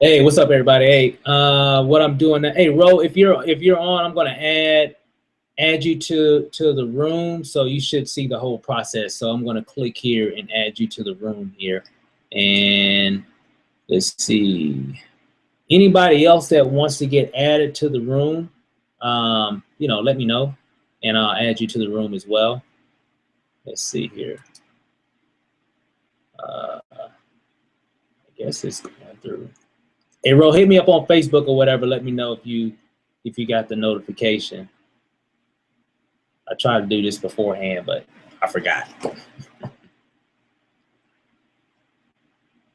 Hey, what's up, everybody? Hey, what I'm doing now? Hey, Ro, if you're on, I'm gonna add you to the room, so you should see the whole process. So I'm gonna click here and add you to the room here, and let's see. Anybody else that wants to get added to the room, let me know, and I'll add you to the room as well. Let's see here. I guess it's going through. Hey, Ro, hit me up on Facebook or whatever. Let me know if you got the notification. I tried to do this beforehand, but I forgot.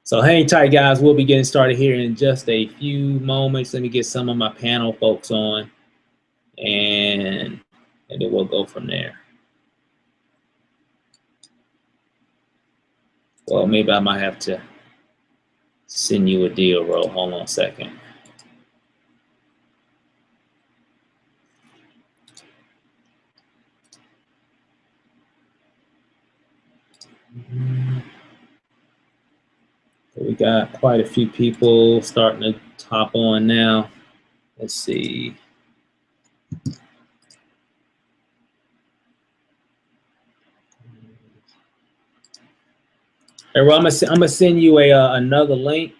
So hang tight, guys. We'll be getting started here in just a few moments. Let me get some of my panel folks on, and then we'll go from there. Well, maybe I might have to send you a deal, Ro. Hold on a second. We got quite a few people starting to hop on now. Let's see. Hey, Ro, I'm gonna send you another link.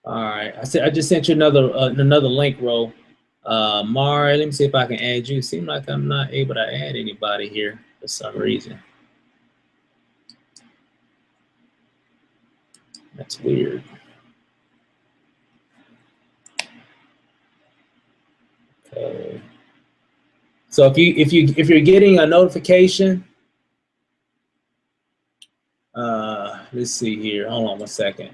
All right, I just sent you another link, Ro. Mara, let me see if I can add you. Seems like I'm not able to add anybody here for some reason. That's weird. Okay. So if you're getting a notification, let's see here. Hold on 1 second.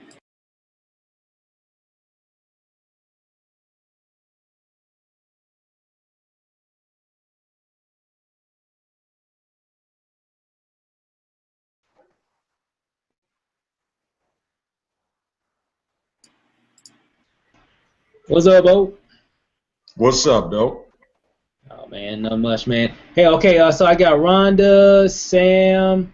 What's up, Bo? What's up, dope? Oh man, not much, man. Hey, okay. So I got Rhonda, Sam,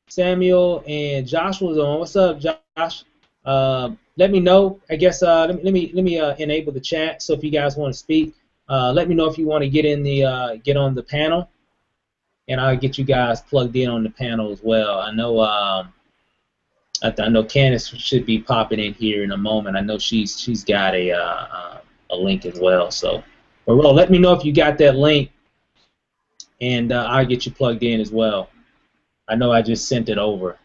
Samuel, and Joshua's on. What's up, Josh? Let me know. I guess let me enable the chat. So if you guys want to speak, let me know if you want to get on the panel, and I'll get you guys plugged in on the panel as well. I know I know Candace should be popping in here in a moment. I know she's got a link as well. So, but Ro, let me know if you got that link, and I'll get you plugged in as well. I know I just sent it over.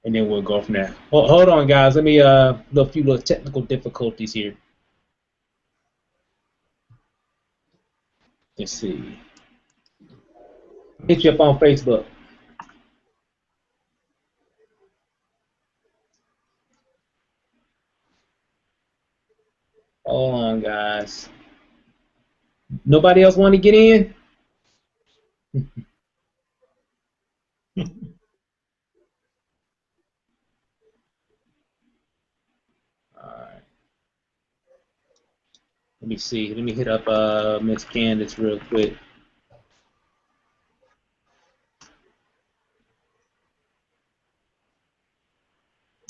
And then we'll go from there. Hold on, guys. Let me a few little technical difficulties here. Let's see. Hit you up on Facebook. Hold on, guys. Nobody else want to get in? All right. Let me see. Let me hit up Miss Candace real quick.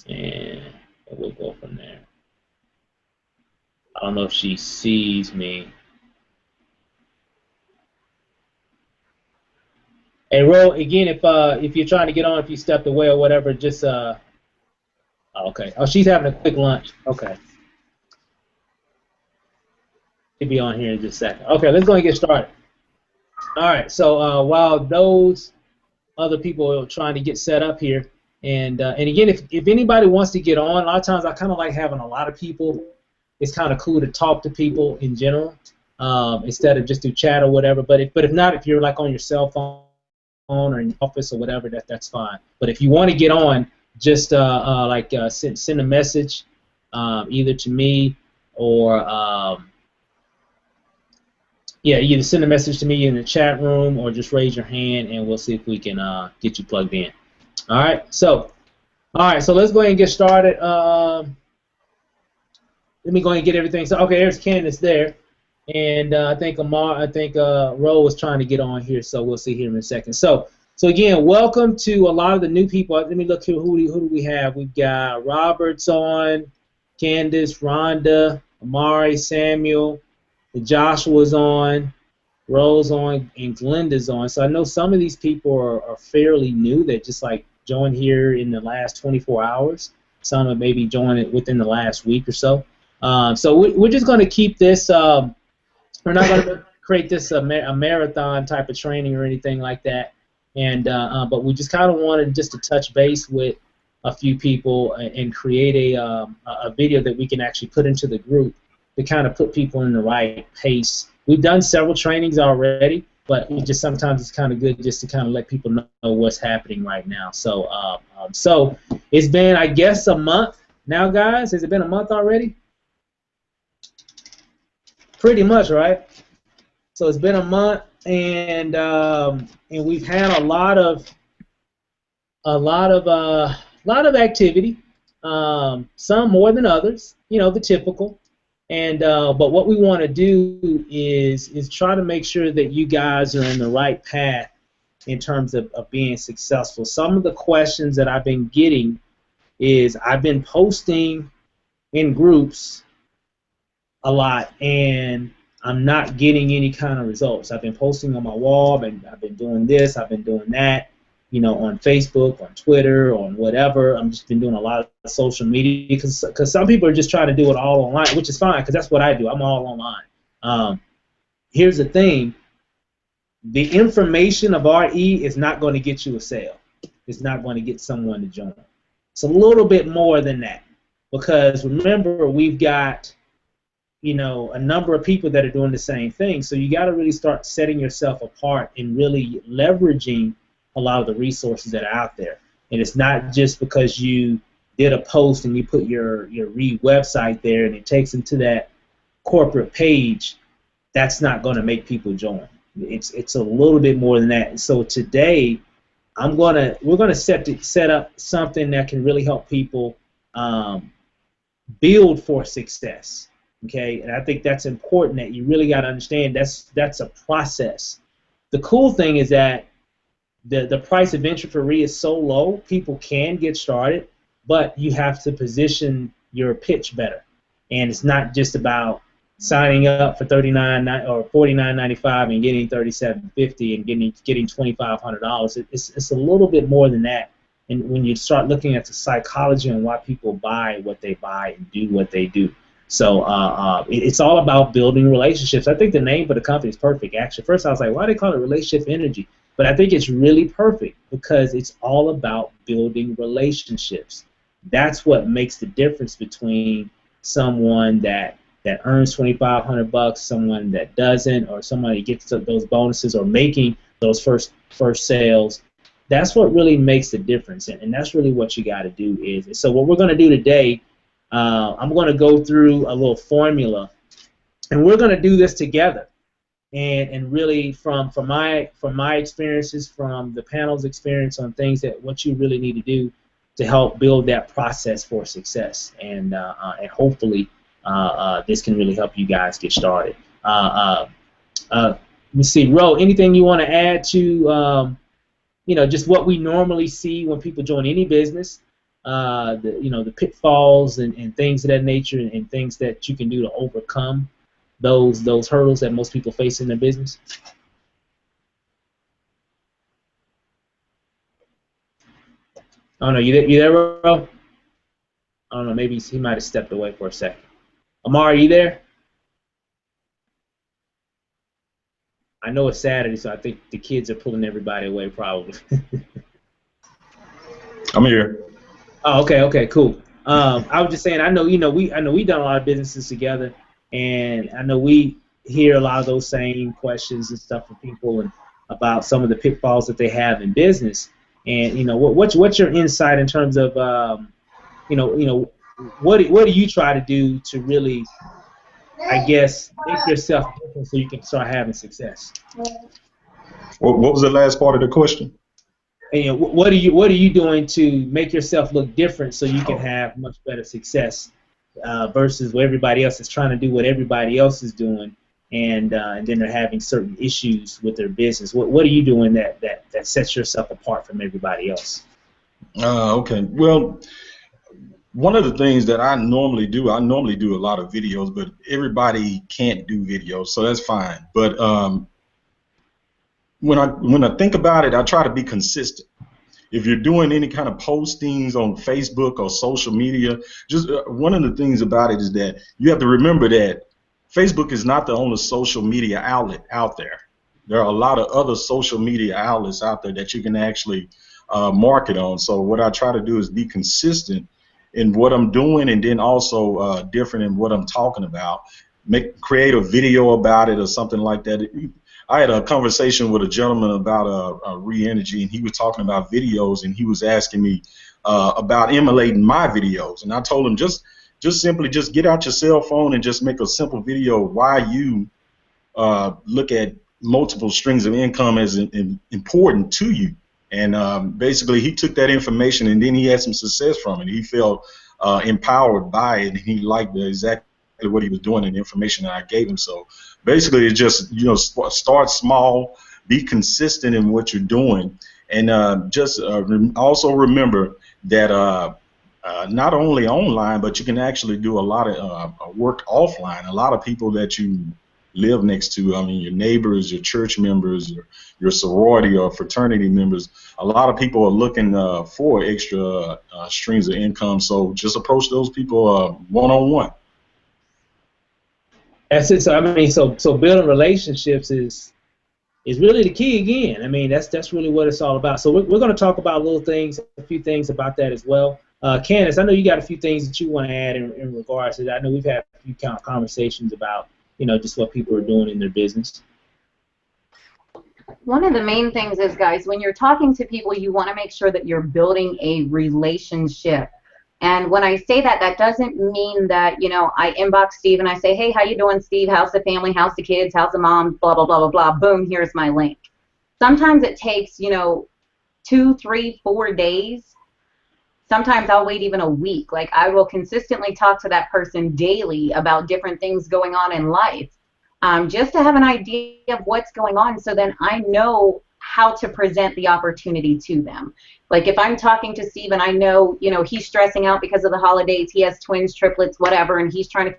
And we'll go from there. I don't know if she sees me. Hey, Ro, again, if you're trying to get on, if you stepped away or whatever, just okay. Oh, she's having a quick lunch. Okay. She'll be on here in just a second. Okay, let's go and get started. All right. So while those other people are trying to get set up here, and again, if anybody wants to get on, a lot of times I kind of like having a lot of people. It's kind of cool to talk to people in general instead of just do chat or whatever. But if not, if you're like on your cell phone or in the office or whatever, that's fine. But if you want to get on, just send a message either to me or yeah, either send a message to me in the chat room or just raise your hand and we'll see if we can get you plugged in. All right, so let's go ahead and get started. Let me go ahead and get everything. So okay, there's Candace there, and I think Ro was trying to get on here, so we'll see here in a second. So again, welcome to a lot of the new people. Let me look here. Who do we have? We've got Roberts on, Candace, Rhonda, Amari, Samuel. Joshua's on, Rose on, and Glenda's on. So I know some of these people are fairly new. They just like joined here in the last 24 hours. Some have maybe joined it within the last week or so. So we're just going to keep this. We're not going to create this a marathon type of training or anything like that. And but we just kind of wanted just to touch base with a few people and create a video that we can actually put into the group to kind of put people in the right pace. We've done several trainings already, but sometimes it's kind of good just to kind of let people know what's happening right now. So, so it's been, I guess, a month now, guys. Has it been a month already? Pretty much, right? So it's been a month, and we've had a lot of activity. Some more than others. You know, the typical. And but what we want to do is try to make sure that you guys are in the right path in terms of being successful. Some of the questions that I've been getting is I've been posting in groups a lot and I'm not getting any kind of results. I've been posting on my wall, I've been doing this, I've been doing that, you know, on Facebook, on Twitter, on whatever. I'm just been doing a lot of social media because some people are just trying to do it all online, which is fine because that's what I do. I'm all online. Here's the thing. The information of RE is not going to get you a sale. It's not going to get someone to join. It's a little bit more than that because remember we've got, you know, a number of people that are doing the same thing. So you got to really start setting yourself apart and really leveraging a lot of the resources that are out there. And it's not just because you did a post and you put your Reed website there and it takes them to that corporate page. That's not going to make people join. It's a little bit more than that. So today we're gonna set up something that can really help people build for success. Okay, and I think that's important that you really got to understand that's a process. The cool thing is that the price of entry for RE is so low, people can get started, but you have to position your pitch better. And it's not just about signing up for $39 or $49.95 and getting $37.50 and getting $2,500. It's a little bit more than that. And when you start looking at the psychology and why people buy what they buy and do what they do. So it's all about building relationships. I think the name for the company is perfect, actually. First I was like, why do they call it Relationship Energy? But I think it's really perfect because it's all about building relationships. That's what makes the difference between someone that earns $2,500, someone that doesn't, or somebody gets those bonuses or making those first sales. That's what really makes the difference, and that's really what you got to do is. So what we're going to do today, I'm going to go through a little formula, and we're going to do this together. And really from my experiences, from the panel's experience on things that what you really need to do to help build that process for success, and hopefully this can really help you guys get started. Let me see, Ro, anything you want to add to you know, just what we normally see when people join any business, the pitfalls and things of that nature, and things that you can do to overcome those hurdles that most people face in their business? Oh no, you there, bro? I don't know, maybe he might have stepped away for a second. Amar, are you there? I know it's Saturday, so I think the kids are pulling everybody away probably. I'm here. Oh, okay, cool. I was just saying, I know we've done a lot of businesses together, and I know we hear a lot of those same questions and stuff from people and about some of the pitfalls that they have in business. And what's your insight in terms of what do you try to do to really, I guess, make yourself different so you can start having success? What was the last part of the question? And, what are you doing to make yourself look different so you can Oh. have much better success versus what everybody else is trying to do, what everybody else is doing, and then they're having certain issues with their business. What are you doing that sets yourself apart from everybody else? Okay. Well, one of the things that I normally do a lot of videos, but everybody can't do videos, so that's fine. But when I think about it, I try to be consistent. If you're doing any kind of postings on Facebook or social media, just one of the things about it is that you have to remember that Facebook is not the only social media outlet out there. There are a lot of other social media outlets out there that you can actually market on. So what I try to do is be consistent in what I'm doing, and then also different in what I'm talking about. Create a video about it or something like that. I had a conversation with a gentleman about Re-Energy, and he was talking about videos, and he was asking me about emulating my videos, and I told him just simply get out your cell phone and just make a simple video why you look at multiple streams of income as important to you. And basically, he took that information, and then he had some success from it. He felt empowered by it, and he liked exactly what he was doing and the information that I gave him. So basically, it's just, start small, be consistent in what you're doing, and also remember that not only online, but you can actually do a lot of work offline. A lot of people that you live next to, I mean, your neighbors, your church members, your sorority or fraternity members, a lot of people are looking for extra streams of income. So just approach those people one-on-one. That's it. So I mean, so building relationships is really the key again. I mean, that's really what it's all about. So we're going to talk about a few things about that as well. Candace, I know you got a few things that you want to add in regards to that. I know we've had a few kind of conversations about, just what people are doing in their business. One of the main things is, guys, when you're talking to people, you want to make sure that you're building a relationship. And when I say that, that doesn't mean that, I inbox Steve and I say, hey, how you doing, Steve? How's the family? How's the kids? How's the mom? Blah, blah, blah, blah, blah. Boom, here's my link. Sometimes it takes, 2, 3, 4 days. Sometimes I'll wait even a week. Like, I will consistently talk to that person daily about different things going on in life, just to have an idea of what's going on, so then I know how to present the opportunity to them. Like, if I'm talking to Steve and I know, he's stressing out because of the holidays, he has twins, triplets, whatever, and he's trying to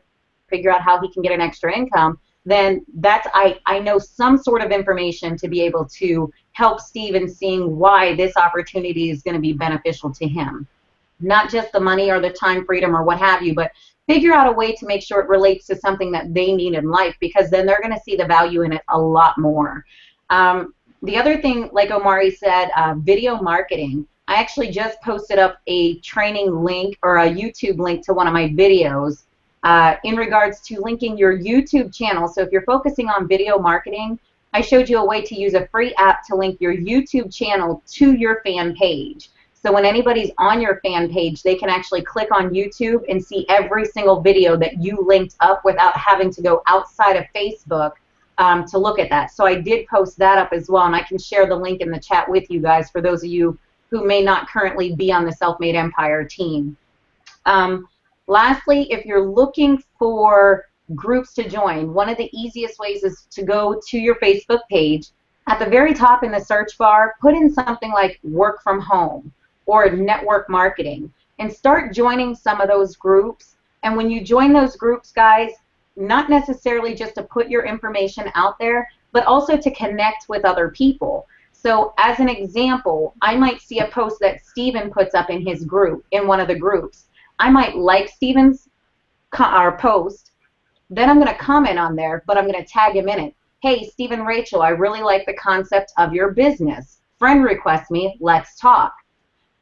figure out how he can get an extra income, then I know some sort of information to be able to help Steve in seeing why this opportunity is going to be beneficial to him. Not just the money or the time freedom or what have you, but figure out a way to make sure it relates to something that they need in life, because then they're going to see the value in it a lot more. The other thing, like Omari said, video marketing. I actually just posted up a training link or a YouTube link to one of my videos in regards to linking your YouTube channel. So if you're focusing on video marketing, I showed you a way to use a free app to link your YouTube channel to your fan page. So when anybody's on your fan page, they can actually click on YouTube and see every single video that you linked up without having to go outside of Facebook to look at that. So I did post that up as well, and I can share the link in the chat with you guys for those of you who may not currently be on the Self-Made Empire team. Lastly, if you're looking for groups to join, one of the easiest ways is to go to your Facebook page. At the very top in the search bar, put in something like work from home or network marketing, and start joining some of those groups. And when you join those groups, guys, not necessarily just to put your information out there, but also to connect with other people. So as an example, I might see a post that Steven puts up in his group, in one of the groups. I might like Steven's post, then I'm going to comment on there, but I'm going to tag him in it. Hey, Steven, Rachel, I really like the concept of your business. Friend request me, let's talk.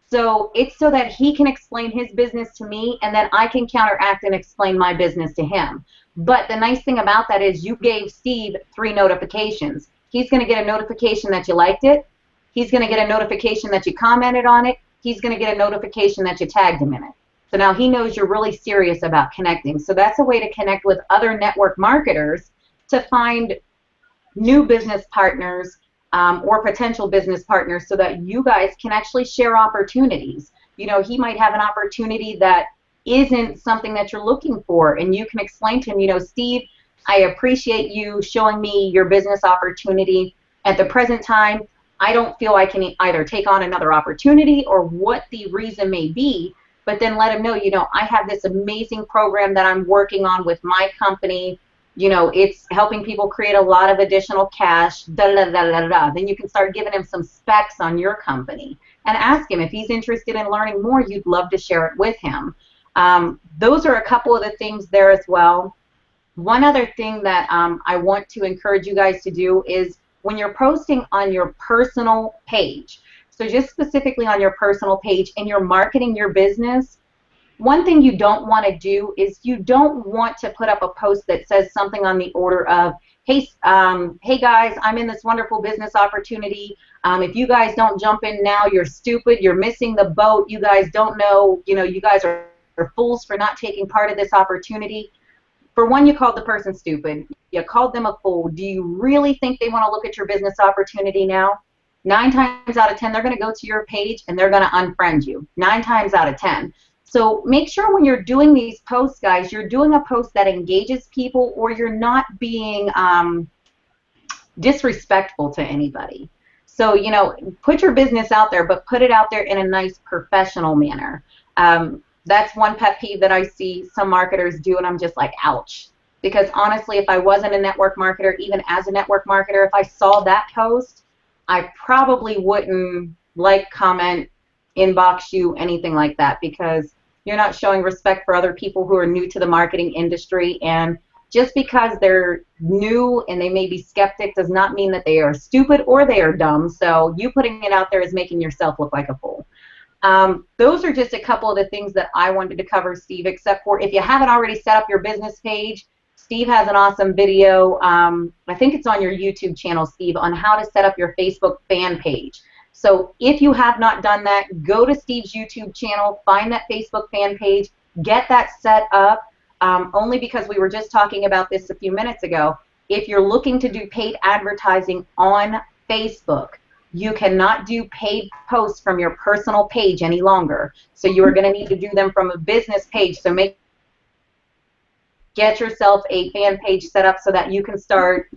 So it's so that he can explain his business to me, and then I can counteract and explain my business to him. But the nice thing about that is you gave Steve 3 notifications. He's going to get a notification that you liked it. He's going to get a notification that you commented on it. He's going to get a notification that you tagged him in it. So now he knows you're really serious about connecting. So that's a way to connect with other network marketers to find new business partners or potential business partners so that you guys can actually share opportunities. You know, he might have an opportunity that isn't something that you're looking for, and you can explain to him, you know, Steve, I appreciate you showing me your business opportunity. At the present time, I don't feel I can either take on another opportunity or what the reason may be, but then let him know, you know, I have this amazing program that I'm working on with my company. You know, it's helping people create a lot of additional cash, da da da da da. Then you can start giving him some specs on your company and ask him if he's interested in learning more. You'd love to share it with him. Those are a couple of the things there as well. One other thing that I want to encourage you guys to do is when you're posting on your personal page, so just specifically on your personal page and you're marketing your business, one thing you don't want to do is you don't want to put up a post that says something on the order of, hey guys, I'm in this wonderful business opportunity. If you guys don't jump in now, you're stupid. You're missing the boat. You guys don't know, you know, you guys are fools for not taking part of this opportunity. For one, you called the person stupid. You called them a fool. Do you really think they want to look at your business opportunity now? 9 times out of 10, they're going to go to your page and they're going to unfriend you. 9 times out of 10. So make sure when you're doing these posts, guys, you're doing a post that engages people or you're not being disrespectful to anybody. So, you know, put your business out there, but put it out there in a nice professional manner. That's one pet peeve that I see some marketers do, and I'm just like, ouch. Because honestly, if I wasn't a network marketer, even as a network marketer, if I saw that post, I probably wouldn't like, comment, inbox you, anything like that, because you're not showing respect for other people who are new to the marketing industry. And just because they're new and they may be skeptic does not mean that they are stupid or they are dumb. So you putting it out there is making yourself look like a fool. Those are just a couple of the things that I wanted to cover, Steve, except for if you haven't already set up your business page, Steve has an awesome video, I think it's on your YouTube channel, Steve, on how to set up your Facebook fan page. So if you have not done that, go to Steve's YouTube channel, find that Facebook fan page, get that set up, only because we were just talking about this a few minutes ago. If you're looking to do paid advertising on Facebook, you cannot do paid posts from your personal page any longer. So you are going to need to do them from a business page. So get yourself a fan page set up so that you can start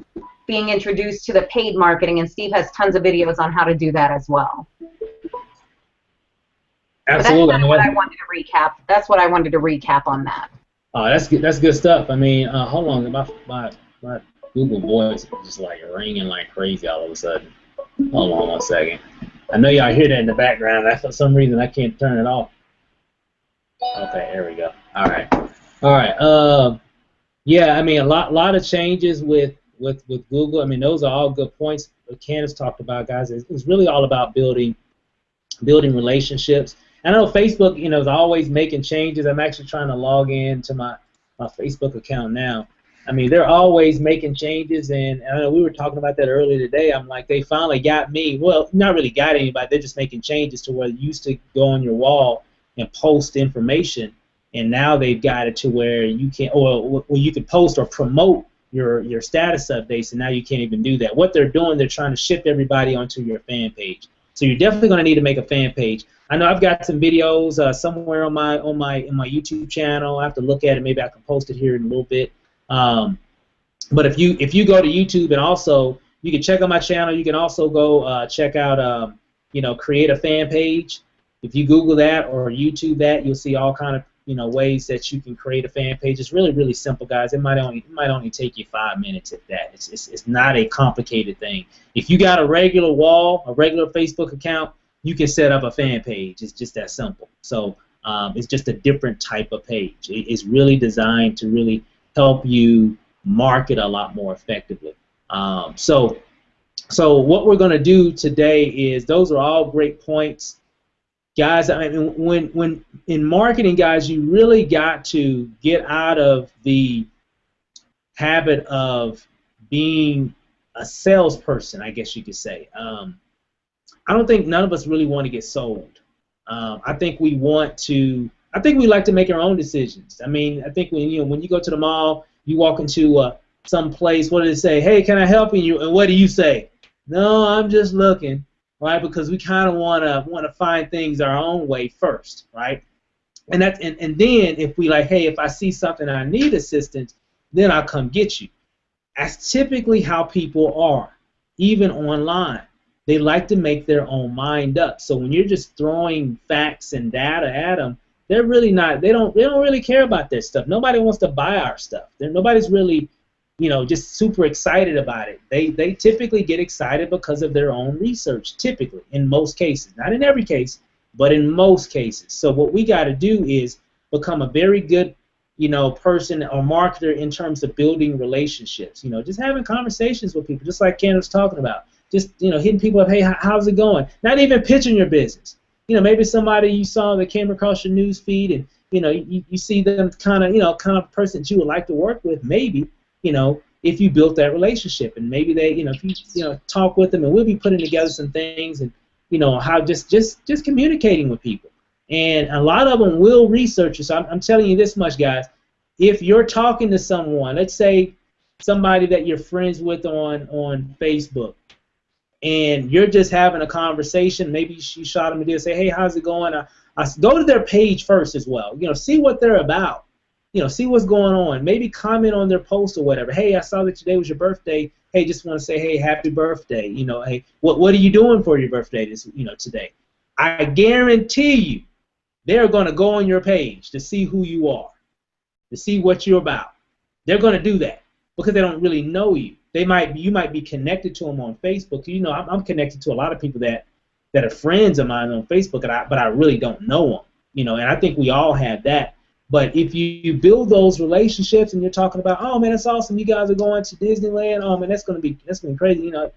being introduced to the paid marketing. And Steve has tons of videos on how to do that as well. Absolutely. But that's what I wanted to recap. That's what I wanted to recap on that. That's good. That's good stuff. I mean, hold on. My Google Voice is just like ringing like crazy all of a sudden. Hold on 1 second. I know y'all hear that in the background. For some reason, I can't turn it off. Okay, there we go. All right. All right. Yeah, I mean, a lot of changes with Google. I mean, those are all good points that Candace talked about, guys. It's really all about building relationships. I know Facebook, you know, is always making changes. I'm actually trying to log in to my Facebook account now. I mean, they're always making changes, and I know we were talking about that earlier today. I'm like, they finally got me. Well, not really got anybody. They're just making changes to where you used to go on your wall and post information, and now they've got it to where you can, or where you can post or promote your status updates, and now you can't even do that. What they're doing, they're trying to shift everybody onto your fan page. So you're definitely going to need to make a fan page. I know I've got some videos somewhere on my YouTube channel. I have to look at it. Maybe I can post it here in a little bit. But if you go to YouTube, and also you can check out my channel, you can also go check out you know, create a fan page. If you Google that or YouTube that, you'll see all kind of, you know, ways that you can create a fan page. It's really simple, guys. It might only take you 5 minutes at that. It's not a complicated thing. If you got a regular wall, a regular Facebook account, you can set up a fan page. It's just that simple. So it's just a different type of page. It's really designed to really help you market a lot more effectively. So what we're going to do today is, those are all great points, guys. I mean, when in marketing, guys, you really got to get out of the habit of being a salesperson, I guess you could say. I don't think none of us really want to get sold. I think we want to I think we like to make our own decisions. I mean, I think when you go to the mall, you walk into some place, what do they say? Hey, can I help you? And what do you say? No, I'm just looking, right? Because we kind of want to find things our own way first, right? And then if we like, hey, if I see something I need assistance, then I'll come get you. That's typically how people are, even online. They like to make their own mind up. So when you're just throwing facts and data at them, they're really not. They don't really care about this stuff. Nobody wants to buy our stuff. Nobody's really, just super excited about it. They typically get excited because of their own research. Typically, in most cases, not in every case, but in most cases. So what we got to do is become a very good, person or marketer in terms of building relationships. Just having conversations with people, just like Ken was talking about. Just hitting people up. Hey, how's it going? Not even pitching your business. Maybe somebody you saw that came across your news feed, and you see them kind of person that you would like to work with. Maybe if you built that relationship, and maybe they if you talk with them, and we'll be putting together some things, and how just communicating with people. And a lot of them will research you. So I'm telling you this much, guys. If you're talking to someone, let's say somebody that you're friends with on Facebook, and you're just having a conversation, maybe you shot them a deal, say, hey, how's it going? I go to their page first as well. See what they're about. See what's going on. Maybe comment on their post or whatever. Hey, I saw that today was your birthday. Hey, just want to say, hey, happy birthday. Hey, what are you doing for your birthday today? I guarantee you they're going to go on your page to see who you are, to see what you're about. They're going to do that because they don't really know you. You might be connected to them on Facebook. I'm connected to a lot of people that are friends of mine on Facebook, but I really don't know them. And I think we all have that. But if you build those relationships and you're talking about, oh man, that's awesome, you guys are going to Disneyland. Oh man, that's gonna be crazy. I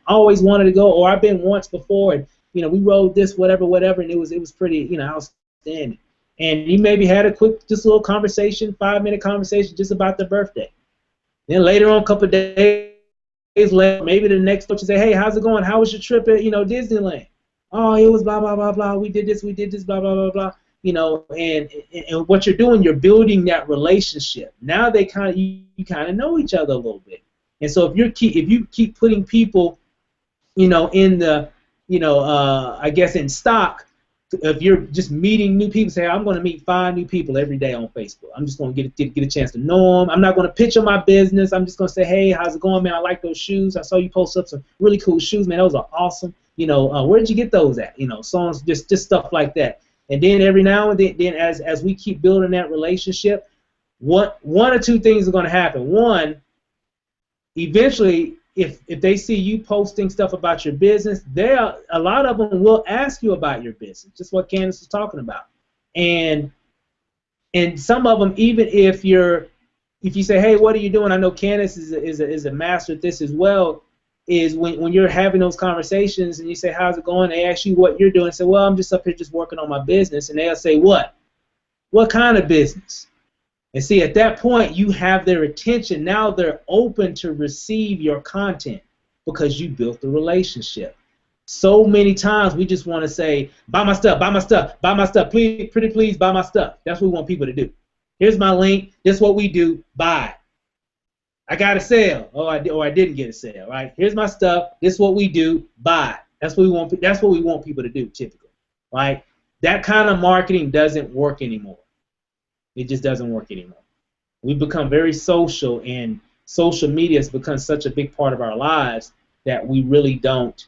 always wanted to go, or I've been once before, and we rode this whatever, and it was pretty outstanding. And you maybe had a quick, just a little conversation, 5-minute conversation, just about their birthday. Then later on, a couple of days later, maybe the next coach will say, hey, how's it going? How was your trip at Disneyland? Oh, it was blah, blah, blah, blah. We did this, blah, blah, blah, blah. And what you're doing, you're building that relationship. Now you kind of know each other a little bit. And so if you keep putting people, in the, I guess in stock, if you're just meeting new people, say, I'm going to meet 5 new people every day on Facebook. I'm just going to get a chance to know them. I'm not going to pitch on my business. I'm just going to say, hey, how's it going, man? I like those shoes. I saw you post up some really cool shoes, man. Those are awesome. Where did you get those at? Songs, just stuff like that. And then every now and then as we keep building that relationship, one or two things are going to happen. One, eventually, if they see you posting stuff about your business, a lot of them will ask you about your business, just what Candace was talking about. And some of them, even if you say, hey, what are you doing? I know Candace is a master at this as well. Is when you're having those conversations and you say, how's it going? They ask you what you're doing. Say, well, I'm just up here just working on my business. And they'll say, what? What kind of business? And see, at that point, you have their attention. Now they're open to receive your content because you built the relationship. So many times we just want to say, buy my stuff, buy my stuff, buy my stuff. Please, pretty please, buy my stuff. That's what we want people to do. Here's my link. This is what we do. Buy. I got a sale. Oh, I didn't get a sale. Right? Here's my stuff. This is what we do. Buy. That's what we want. That's what we want people to do typically. Right? That kind of marketing doesn't work anymore. It just doesn't work anymore. We've become very social, and social media has become such a big part of our lives that we really don't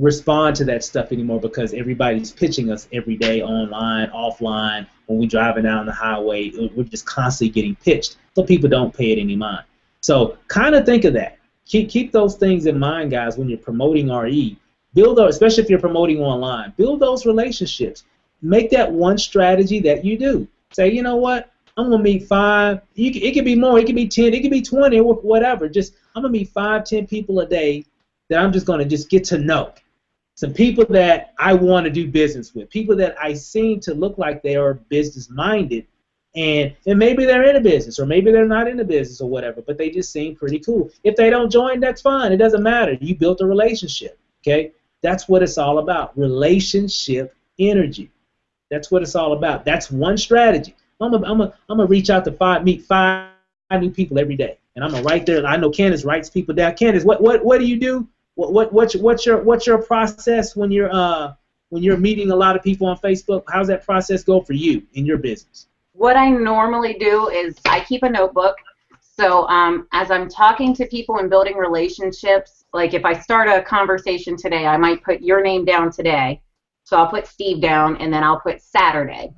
respond to that stuff anymore because everybody's pitching us every day, online, offline. When we're driving down the highway, we're just constantly getting pitched, so people don't pay it any mind. So kind of think of that. Keep those things in mind, guys, when you're promoting RE. Especially if you're promoting online, build those relationships. Make that one strategy that you do. Say, you know what? I'm going to meet 5. It could be more. It could be 10. It could be 20 or whatever. I'm going to meet 5, 10 people a day that I'm just going to just get to know. Some people that I want to do business with. People that I seem to look like they are business-minded. And maybe they're in a business or maybe they're not in a business or whatever, but they just seem pretty cool. If they don't join, that's fine. It doesn't matter. You built a relationship. Okay? That's what it's all about. Relationship energy. That's what it's all about. That's one strategy. I'm gonna reach out to meet five new people every day, and I'm gonna write there. I know Candace writes people down. Candace, what do you do? What's your process when you're meeting a lot of people on Facebook? How's that process go for you in your business? What I normally do is I keep a notebook. So as I'm talking to people and building relationships, like if I start a conversation today, I might put your name down today. So I'll put Steve down, and then I'll put Saturday.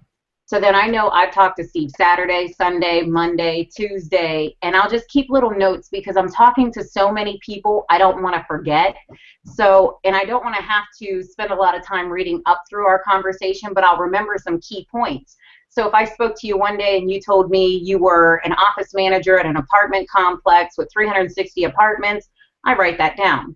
So then I know I've talked to Steve Saturday, Sunday, Monday, Tuesday, and I'll just keep little notes because I'm talking to so many people, I don't want to forget. So, and I don't want to have to spend a lot of time reading up through our conversation, but I'll remember some key points. So if I spoke to you one day and you told me you were an office manager at an apartment complex with 360 apartments, I write that down.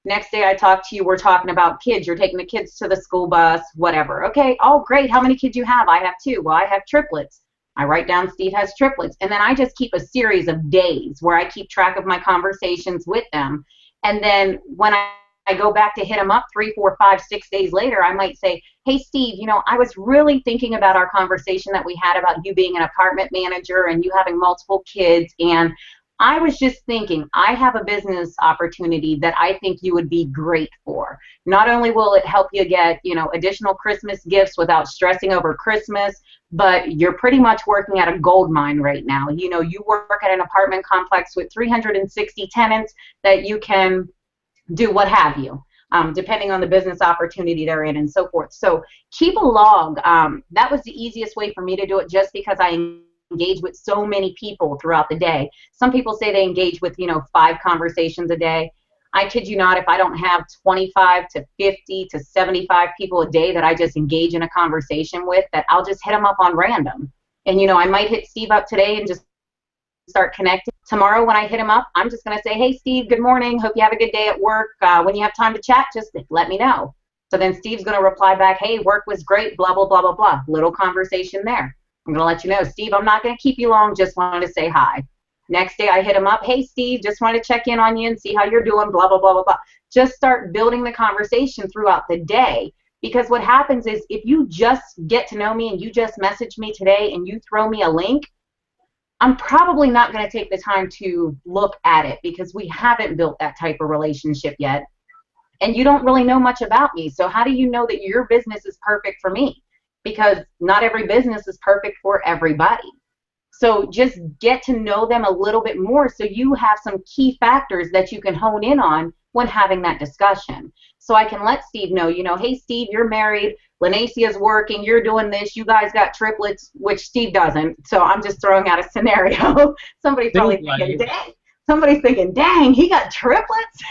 Next day I talk to you, we're talking about kids. You're taking the kids to the school bus, whatever. Okay, oh, great. How many kids you have? I have 2. Well, I have triplets. I write down Steve has triplets. And then I just keep a series of days where I keep track of my conversations with them. And then when I go back to hit them up 3, 4, 5, 6 days later, I might say, hey, Steve, you know, I was really thinking about our conversation that we had about you being an apartment manager and you having multiple kids, and I was just thinking, I have a business opportunity that I think you would be great for. Not only will it help you get, you know, additional Christmas gifts without stressing over Christmas, but you're pretty much working at a gold mine right now. You know, you work at an apartment complex with 360 tenants that you can do what have you, depending on the business opportunity they're in and so forth. So keep a log. That was the easiest way for me to do it just because I engage with so many people throughout the day. Some people say they engage with, you know, 5 conversations a day. I kid you not, if I don't have 25 to 50 to 75 people a day that I just engage in a conversation with, that I'll just hit them up on random. And, you know, I might hit Steve up today and just start connecting. Tomorrow when I hit him up, I'm just going to say, hey, Steve, good morning. Hope you have a good day at work. When you have time to chat, just let me know. So then Steve's going to reply back, hey, work was great, blah, blah, blah, blah, blah. Little conversation there. I'm going to let you know, Steve, I'm not going to keep you long, just wanted to say hi. Next day I hit him up, hey, Steve, just wanted to check in on you and see how you're doing, blah, blah, blah, blah, blah. Just start building the conversation throughout the day, because what happens is if you just get to know me and you just message me today and you throw me a link, I'm probably not going to take the time to look at it because we haven't built that type of relationship yet, and you don't really know much about me. So how do you know that your business is perfect for me? Because not every business is perfect for everybody. So just get to know them a little bit more so you have some key factors that you can hone in on when having that discussion. So I can let Steve know, you know, hey, Steve, you're married, Lanasia's working, you're doing this, you guys got triplets, which Steve doesn't. So I'm just throwing out a scenario. Somebody's probably thinking, dang. Somebody's thinking, dang, he got triplets?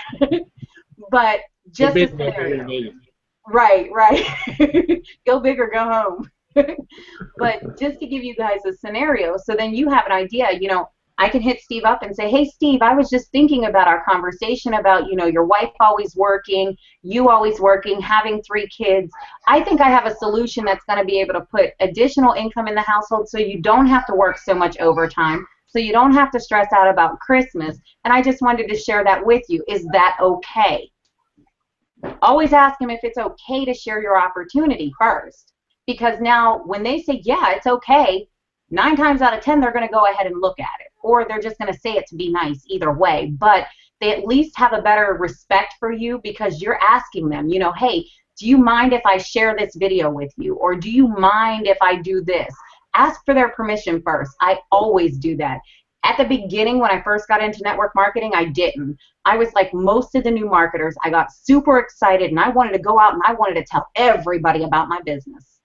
But just a scenario. Right. Go big or go home. But just to give you guys a scenario, so then you have an idea, you know, I can hit Steve up and say, hey, Steve, I was just thinking about our conversation about, you know, your wife always working, you always working, having 3 kids. I think I have a solution that's going to be able to put additional income in the household so you don't have to work so much overtime, so you don't have to stress out about Christmas. And I just wanted to share that with you. Is that okay? Always ask them if it's okay to share your opportunity first, because now when they say, yeah, it's okay, 9 times out of 10 they're going to go ahead and look at it, or they're just going to say it to be nice, either way. But they at least have a better respect for you because you're asking them, you know, hey, do you mind if I share this video with you, or do you mind if I do this? Ask for their permission first. I always do that. At the beginning, when I first got into network marketing, I didn't. I was like most of the new marketers. I got super excited, and I wanted to go out and I wanted to tell everybody about my business.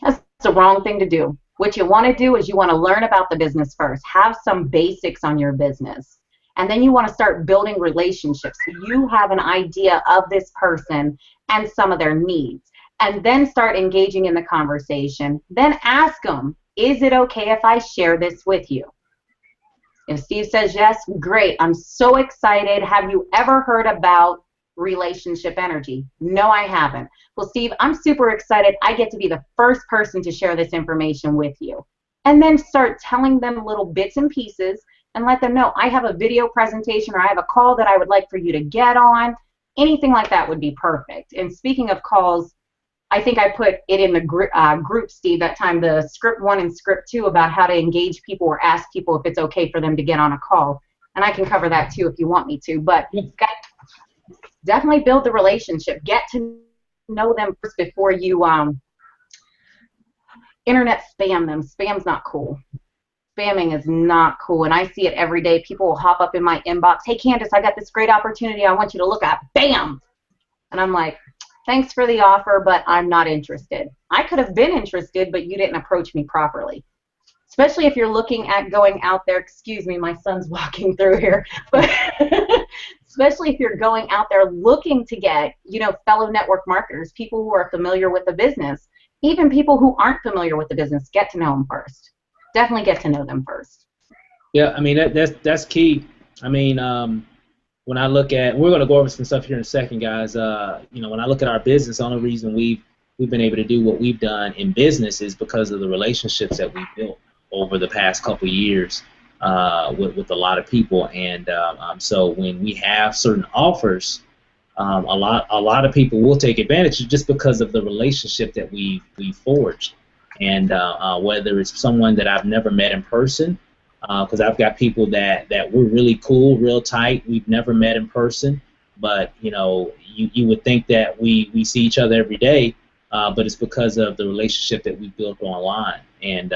That's the wrong thing to do. What you want to do is you want to learn about the business first. Have some basics on your business. And then you want to start building relationships. So you have an idea of this person and some of their needs. And then start engaging in the conversation. Then ask them, is it okay if I share this with you? If Steve says yes, great. I'm so excited. Have you ever heard about relationship energy? No, I haven't. Well, Steve, I'm super excited. I get to be the first person to share this information with you. And then start telling them little bits and pieces and let them know I have a video presentation or I have a call that I would like for you to get on. Anything like that would be perfect. And speaking of calls, I think I put it in the group, Steve, that time, the script 1 and script 2 about how to engage people or ask people if it's okay for them to get on a call. And I can cover that too if you want me to. But definitely build the relationship. Get to know them first before you internet spam them. Spam's not cool. Spamming is not cool, and I see it every day. People will hop up in my inbox, hey, Candace, I got this great opportunity I want you to look at. Bam! And I'm like, thanks for the offer, but I'm not interested. I could have been interested, but you didn't approach me properly. Especially if you're looking at going out there. Excuse me, my son's walking through here. But especially if you're going out there looking to get, fellow network marketers, people who are familiar with the business, even people who aren't familiar with the business, get to know them first. Definitely get to know them first. Yeah, I mean that's key. I mean, when I look at, we're going to go over some stuff here in a second, guys. When I look at our business, the only reason we've been able to do what we've done in business is because of the relationships that we've built over the past couple of years with a lot of people. And so when we have certain offers, a lot of people will take advantage just because of the relationship that we forged. And whether it's someone that I've never met in person, because I've got people that we're really cool, real tight, we've never met in person, but you would think that we see each other every day, but it's because of the relationship that we built online. And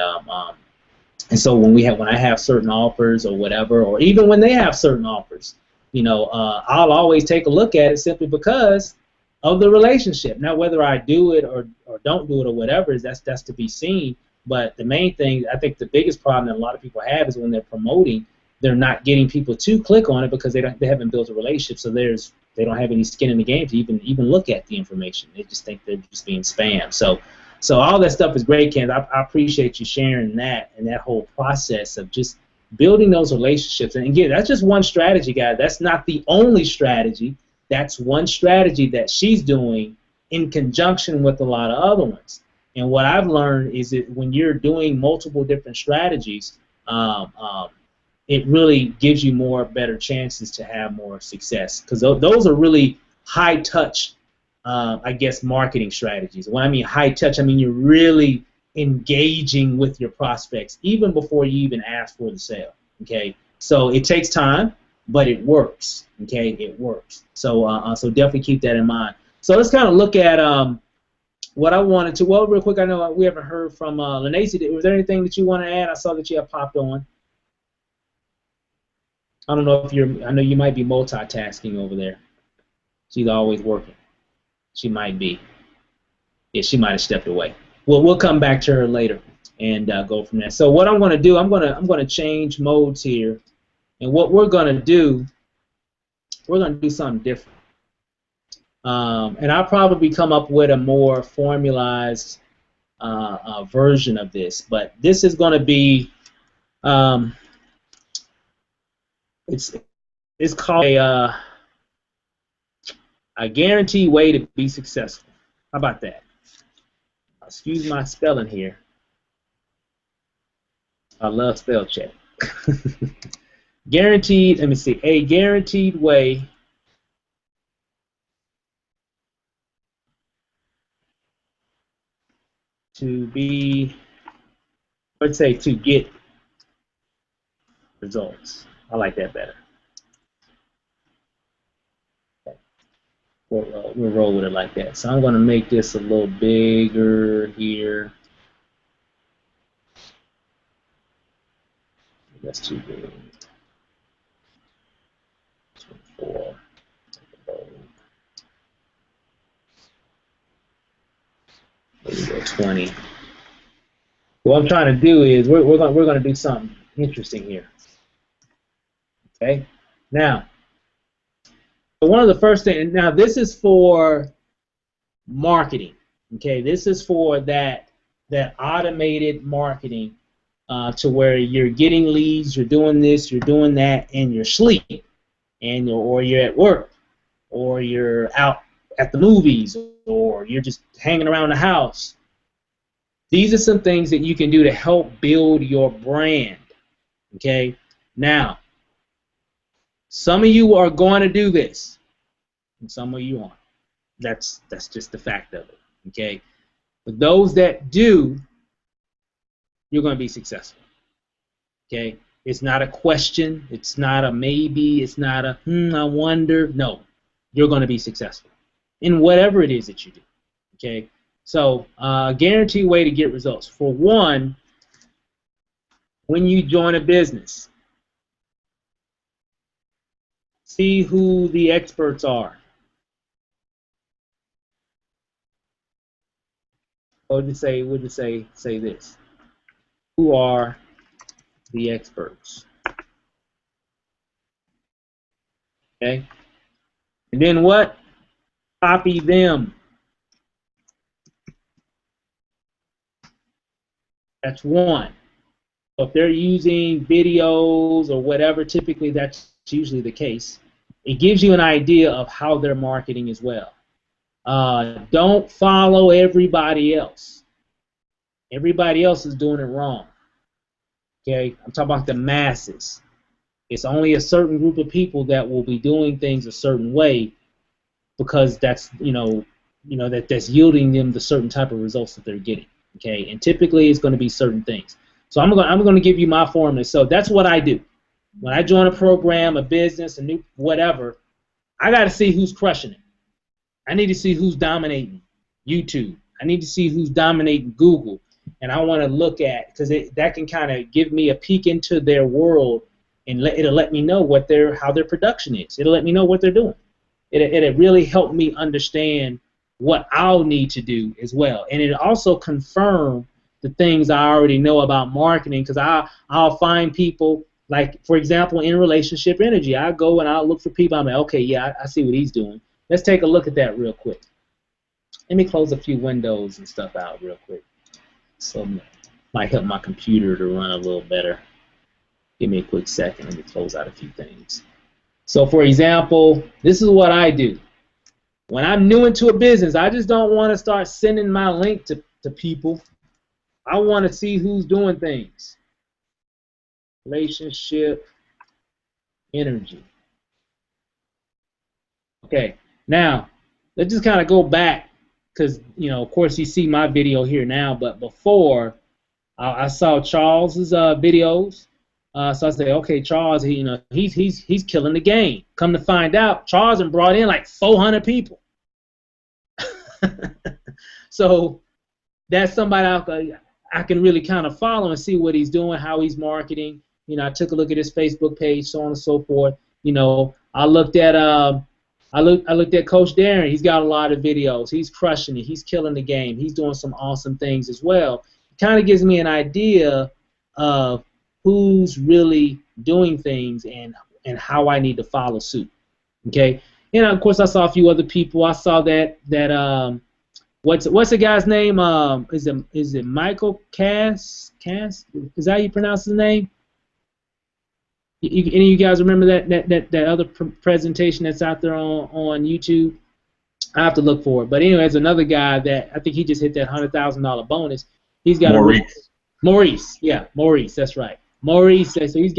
so when I have certain offers or whatever, or even when they have certain offers, I'll always take a look at it simply because of the relationship. Now, whether I do it or don't do it or whatever, that's to be seen. But the main thing, I think the biggest problem that a lot of people have is when they're promoting, they're not getting people to click on it because they haven't built a relationship. So they don't have any skin in the game to even look at the information. They just think they're just being spammed. So all that stuff is great, Ken. I appreciate you sharing that and that whole process of just building those relationships. And again, that's just one strategy, guys. That's not the only strategy. That's one strategy that she's doing in conjunction with a lot of other ones. And what I've learned is that when you're doing multiple different strategies, it really gives you better chances to have more success. Because those are really high-touch, marketing strategies. When I mean high-touch, I mean you're really engaging with your prospects even before you even ask for the sale. Okay, so it takes time, but it works. Okay, it works. So so definitely keep that in mind. So let's kind of look at what I wanted to. Well, real quick, I know we haven't heard from Lanacy. Was there anything that you want to add? I saw that you have popped on. I don't know if I know you might be multitasking over there. She's always working. She might be. Yeah, she might have stepped away. Well, we'll come back to her later and go from there. So what I'm going to do, I'm going to change modes here, and what we're going to do something different. And I'll probably come up with a more formalized version of this, but this is going to be it's called a guaranteed way to be successful. How about that? Excuse my spelling here. I love spell check. Guaranteed. Let me see. A guaranteed way to be, let's say, to get results. I like that better. Okay. We'll roll with it like that. So I'm going to make this a little bigger here. That's too big. 24. There we go, 20. What I'm trying to do is we're going to do something interesting here. Okay. Now, one of the first things. Now, this is for marketing. Okay. This is for that automated marketing to where you're getting leads, you're doing this, you're doing that, and you're asleep, and or you're at work, or you're out at the movies, or you're just hanging around the house. These are some things that you can do to help build your brand. Okay? Now, some of you are going to do this, and some of you aren't. That's just the fact of it. Okay, but those that do, you're going to be successful. Okay, it's not a question, it's not a maybe, it's not a I wonder. No, you're going to be successful in whatever it is that you do. Okay, so guaranteed way to get results. For one, when you join a business, see who the experts are. Or we'll just say this. Who are the experts? Okay? And then what? Copy them. That's one. So if they're using videos or whatever, typically that's usually the case. It gives you an idea of how they're marketing as well. Don't follow everybody else. Everybody else is doing it wrong. Okay, I'm talking about the masses. It's only a certain group of people that will be doing things a certain way because that's that's yielding them the certain type of results that they're getting. Okay, and typically it's going to be certain things. So I'm going to give you my formula. So that's what I do. When I join a program, a business, a new whatever, I got to see who's crushing it. I need to see who's dominating YouTube. I need to see who's dominating Google. And I want to look at, because that can kind of give me a peek into their world, and it'll let me know how their production is. It'll let me know what they're doing. It'll really help me understand what I'll need to do as well. And it also confirm the things I already know about marketing, because I'll find people, like, for example, in relationship energy, I go and I'll look for people. I'm like, okay, yeah, I see what he's doing. Let's take a look at that real quick. Let me close a few windows and stuff out real quick. So it might help my computer to run a little better. Give me a quick second. Let me close out a few things. So, for example, this is what I do. When I'm new into a business, I just don't want to start sending my link to people. I want to see who's doing things. Relationship energy. Okay, now let's just kind of go back, because of course you see my video here now, but before I saw Charles's videos. So I said, okay, Charles, he's killing the game. Come to find out, Charles has brought in like 400 people. So that's somebody I can really kind of follow and see what he's doing, how he's marketing. I took a look at his Facebook page, so on and so forth. I looked at Coach Darren. He's got a lot of videos. He's crushing it. He's killing the game. He's doing some awesome things as well. It kind of gives me an idea of who's really doing things and how I need to follow suit. Okay, and of course I saw a few other people. I saw that what's the guy's name? Is it Michael Cass? Is that how you pronounce his name? Any of you guys remember that other presentation that's out there on YouTube? I have to look for it. But anyway, there's another guy that I think he just hit that $100,000 bonus. He's got Maurice. Yeah, Maurice. That's right. Maurice. So he's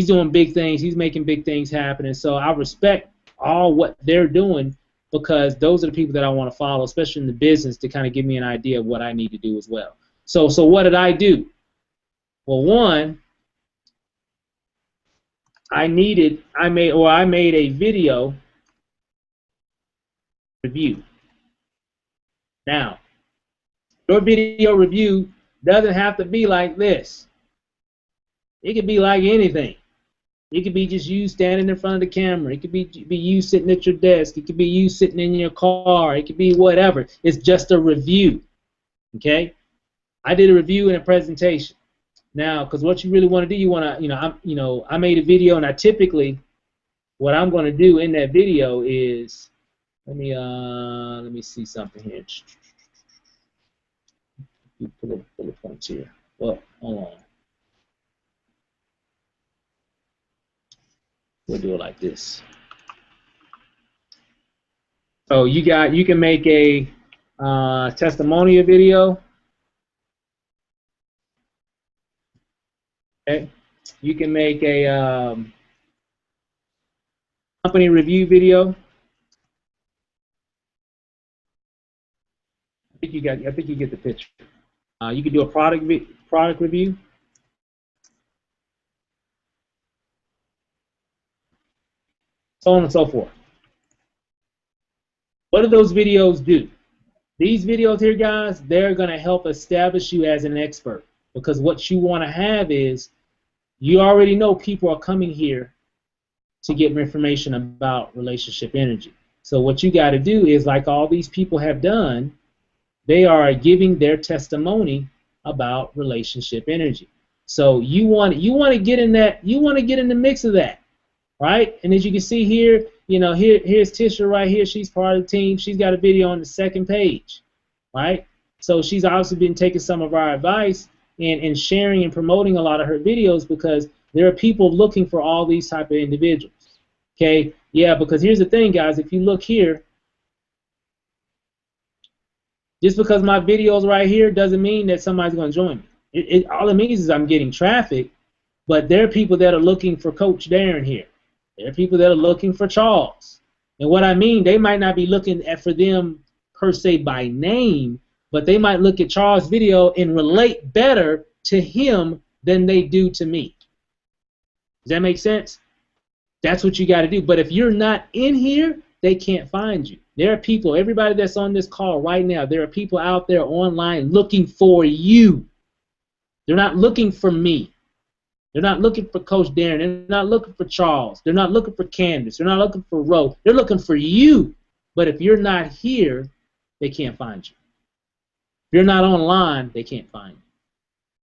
doing big things. He's making big things happen. And so I respect all what they're doing, because those are the people that I want to follow, especially in the business, to kind of give me an idea of what I need to do as well. So what did I do? Well, one, I made a video review. Now, your video review doesn't have to be like this. It could be like anything. It could be just you standing in front of the camera. It could be you sitting at your desk. It could be you sitting in your car. It could be whatever. It's just a review. Okay? I did a review and a presentation. Now, because what you really want to do, you want to, I made a video, and I typically, what I'm going to do in that video is, let me see something here. Bullet points here. Well, hold on. We'll do it like this. So you can make a testimonial video. Okay. You can make a company review video. you get the picture. You can do a product review. So on and so forth. What do those videos do? These videos here, guys, they're going to help establish you as an expert, because what you want to have is, you already know people are coming here to get information about relationship energy. So what you got to do is, like all these people have done, they are giving their testimony about relationship energy. So you want to get in that, you want to get in the mix of that, right? And as you can see here, here's Tisha right here. She's part of the team. She's got a video on the second page, right? So she's obviously been taking some of our advice and sharing and promoting a lot of her videos, because there are people looking for all these type of individuals. Okay, yeah, because here's the thing, guys. If you look here, just because my video's right here doesn't mean that somebody's going to join me. All it means is I'm getting traffic, but there are people that are looking for Coach Darren here. There are people that are looking for Charles. And what I mean, they might not be looking for them per se by name, but they might look at Charles' video and relate better to him than they do to me. Does that make sense? That's what you got to do. But if you're not in here, they can't find you. There are people, everybody that's on this call right now, there are people out there online looking for you. They're not looking for me. They're not looking for Coach Darren. They're not looking for Charles. They're not looking for Candace. They're not looking for Rose. They're looking for you. But if you're not here, they can't find you. If you're not online, they can't find you.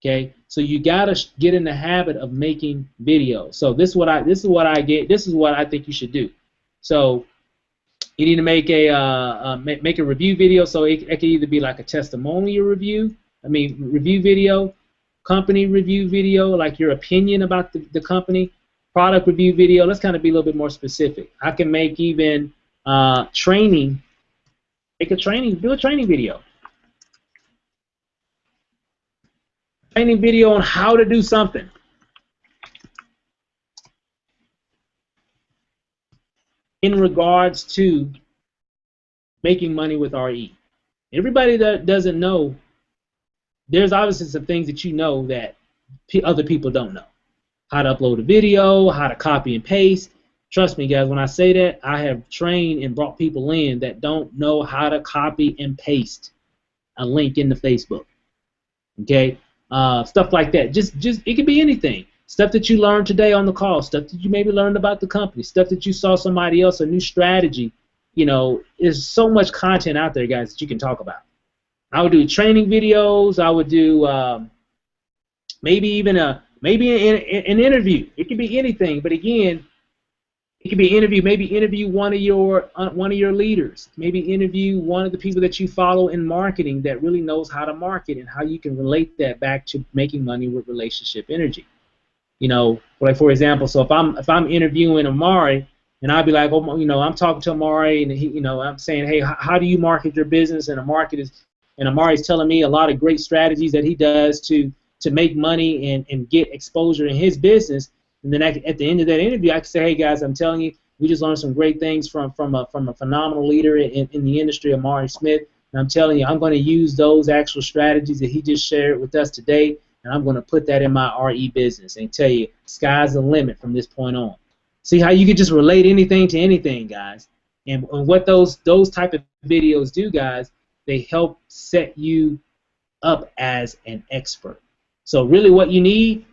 Okay, so you gotta get in the habit of making videos. So this is what I think you should do. So you need to make a review video. So it can either be like a testimonial review, review video, company review video, like your opinion about the company, product review video. Let's kind of be a little bit more specific. I can make even training. Do a training video. Training video on how to do something. In regards to making money with RE. Everybody that doesn't know, there's obviously some things that you know that other people don't know. How to upload a video, how to copy and paste. Trust me, guys, when I say that, I have trained and brought people in that don't know how to copy and paste a link into Facebook. Okay? Stuff like that. Just it could be anything. Stuff that you learned today on the call. Stuff that you maybe learned about the company. Stuff that you saw somebody else, a new strategy. There's so much content out there, guys, that you can talk about. I would do training videos. I would do maybe even an interview. It could be anything, but again, it could be interview. Maybe interview one of your leaders. Maybe interview one of the people that you follow in marketing that really knows how to market and how you can relate that back to making money with relationship energy. Like for example, so if I'm interviewing Amari, and I'll be like, I'm talking to Amari, and I'm saying, hey, how do you market your business? And Amari's telling me a lot of great strategies that he does to make money and get exposure in his business. And then at the end of that interview, I can say, hey guys, I'm telling you, we just learned some great things from a phenomenal leader in the industry, Amari Smith. And I'm telling you, I'm going to use those actual strategies that he just shared with us today, and I'm going to put that in my RE business and tell you, sky's the limit from this point on. See how you can just relate anything to anything, guys. And what those type of videos do, guys, they help set you up as an expert. So really what you need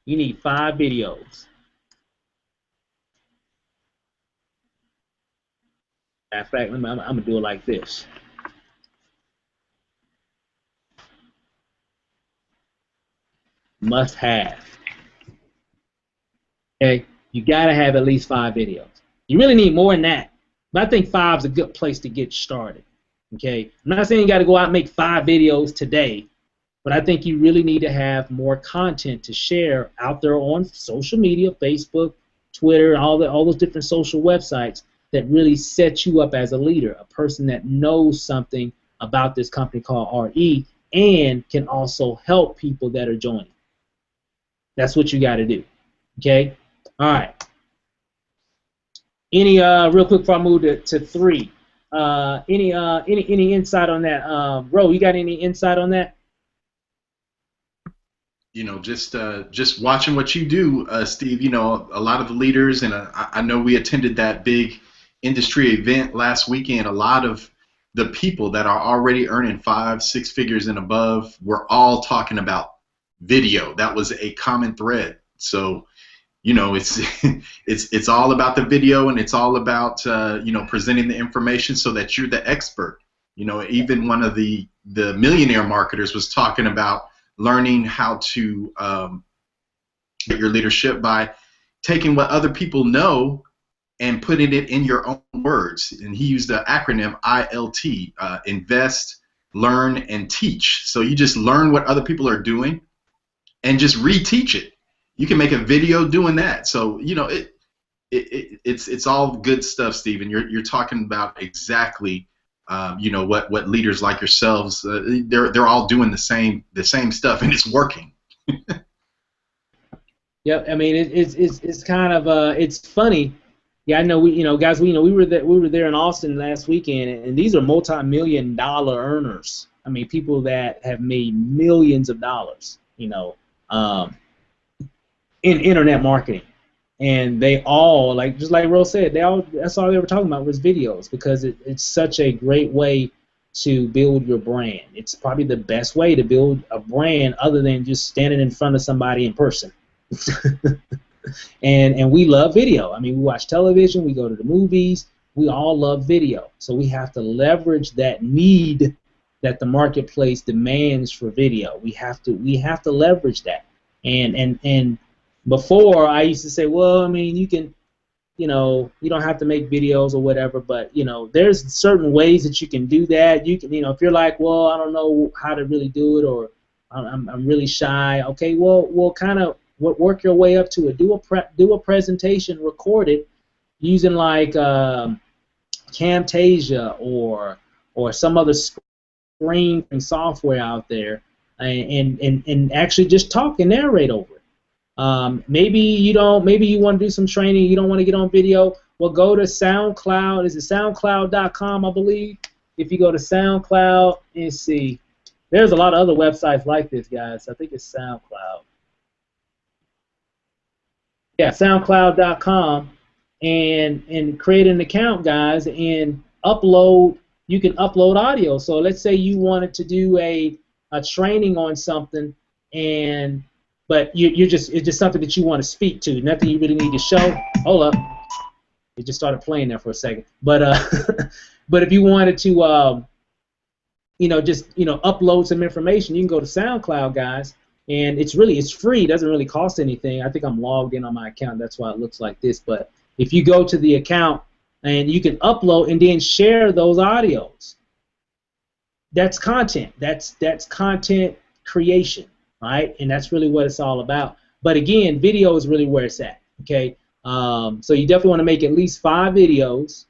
5 videos. In fact, I'm going to do it like this. Must have. Okay? You got to have at least 5 videos. You really need more than that. But I think 5 is a good place to get started. Okay? I'm not saying you got to go out and make 5 videos today. But I think you really need to have more content to share out there on social media, Facebook, Twitter, all those different social websites that really set you up as a leader, a person that knows something about this company called RE and can also help people that are joining. That's what you got to do. Okay? All right. Any real quick before I move to 3. Any insight on that? Ro, you got any insight on that? You know, just watching what you do, Steve. You know, a lot of the leaders, and I know we attended that big industry event last weekend. A lot of the people that are already earning 5, 6 figures and above were all talking about video. That was a common thread. So, you know, it's it's all about the video, and it's all about you know, presenting the information so that you're the expert. You know, even one of the millionaire marketers was talking about learning how to get your leadership by taking what other people know and putting it in your own words. And he used the acronym ILT, invest, learn, and teach. So you just learn what other people are doing and just reteach it. You can make a video doing that. So, you know, it's all good stuff, Stephen. You're talking about exactly you know, what leaders like yourselves, they're all doing the same stuff, and it's working. Yep. I mean, it's kind of it's funny. Yeah, I know. Guys, we were there in Austin last weekend, and these are multi-million-dollar earners. I mean, people that have made millions of dollars. You know, in internet marketing. And they all, like, just like Rose said, that's all they were talking about was videos, because it's such a great way to build your brand. It's probably the best way to build a brand other than just standing in front of somebody in person. and we love video. I mean, we watch television, we go to the movies, we all love video. So we have to leverage that need that the marketplace demands for video. We have to leverage that. And before, I used to say, well, I mean, you can, you don't have to make videos or whatever, but, there's certain ways that you can do that. You can, if you're like, well, I don't know how to really do it, or I'm really shy, okay, well, kind of work your way up to it. Do a presentation, record it using like Camtasia or some other screen software out there, and actually just talk and narrate over it. Maybe you want to do some training, you don't want to get on video. Well, go to SoundCloud. Is it SoundCloud.com, I believe? If you go to SoundCloud and see, there's a lot of other websites like this, guys. I think it's SoundCloud. Yeah, SoundCloud.com, and create an account, guys, and upload. You can upload audio. So let's say you wanted to do a training on something, but it's just something that you want to speak to, nothing you really need to show. Hold up, it just started playing there for a second. But but if you wanted to, just upload some information, you can go to SoundCloud, guys, and it's free. It doesn't really cost anything. I think I'm logged in on my account, that's why it looks like this. But if you go to the account and you can upload and then share those audios, that's content. That's content creation. Right, and that's really what it's all about. But again, video is really where it's at. Okay, so you definitely want to make at least 5 videos.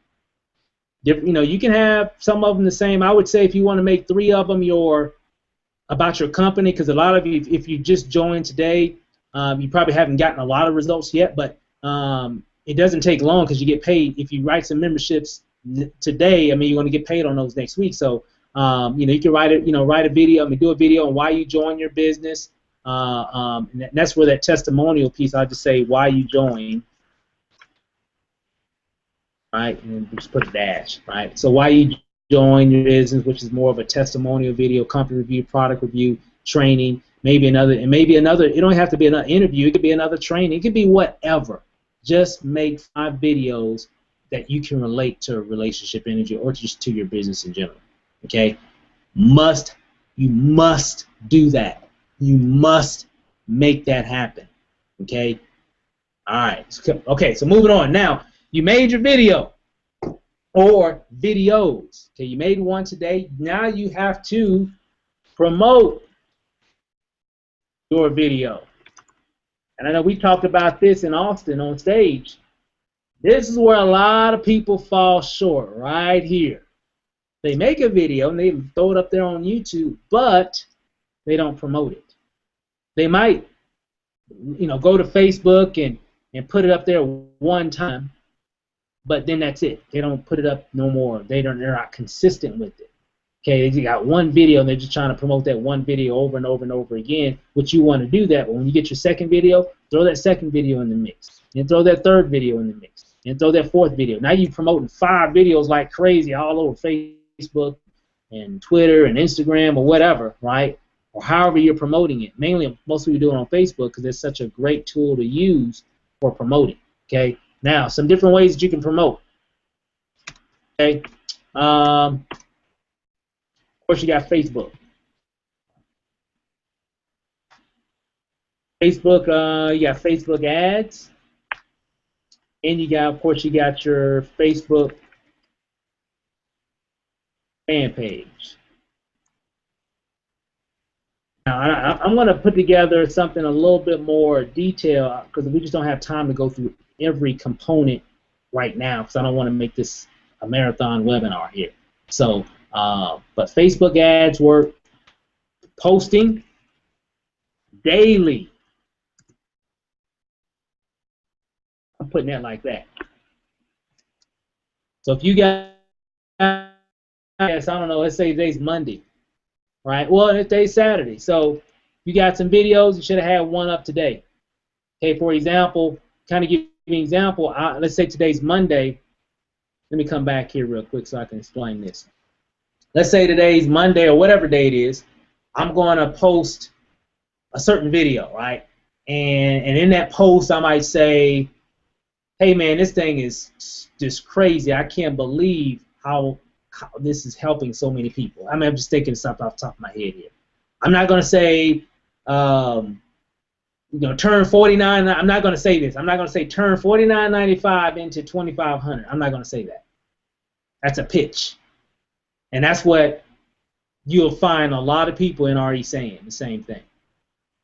You can have some of them the same. I would say if you want to make 3 of them about your company, because a lot of you, if you just joined today, you probably haven't gotten a lot of results yet. But it doesn't take long, because you get paid if you write some memberships today. I mean, you're going to get paid on those next week. So you can write a video. Do a video on why you join your business. And that's where that testimonial piece. I'll just say why you join, right? And just put a dash, right? So why you join your business, which is more of a testimonial video, company review, product review, training, maybe another. It don't have to be another interview. It could be another training. It could be whatever. Just make 5 videos that you can relate to relationship energy or just to your business in general. Okay, you must do that. You must make that happen. Okay. All right. Okay. So moving on. Now you made your video or videos. Okay. You made one today. Now you have to promote your video. And I know we talked about this in Austin on stage. This is where a lot of people fall short, right here. They make a video and they throw it up there on YouTube, but they don't promote it. They might, go to Facebook and put it up there one time, but then that's it. They don't put it up no more. They're not consistent with it. Okay, they got one video and they're just trying to promote that one video over and over and over again, which you want to do that, but when you get your second video, throw that second video in the mix. And throw that third video in the mix. And throw that fourth video. Now you're promoting 5 videos like crazy all over Facebook and Twitter and Instagram or whatever, right? Or however you're promoting it. Mainly, most people do it on Facebook because it's such a great tool to use for promoting. Okay. Now, some different ways that you can promote. Okay. Of course, you got Facebook. Facebook, you got Facebook ads. And you got, of course, you got your Facebook fan page. Now, I'm going to put together something a little bit more detailed because we just don't have time to go through every component right now because I don't want to make this a marathon webinar here. So, but Facebook ads work, posting daily. I'm putting that like that. So if you got, I don't know, let's say today's Monday, right? Well, today's Saturday. So you got some videos, you should have had one up today. Okay, for example, kind of give you an example, let's say today's Monday. Let me come back here real quick so I can explain this. Let's say today's Monday or whatever day it is, I'm going to post a certain video, right? And in that post, I might say, hey man, this thing is just crazy. I can't believe how this is helping so many people. I mean, I'm just thinking something off the top of my head here. I'm not going to say, turn 49. I'm not going to say this. I'm not going to say turn $49.95 into $2,500. I'm not going to say that. That's a pitch, and that's what you'll find a lot of people in RE saying the same thing.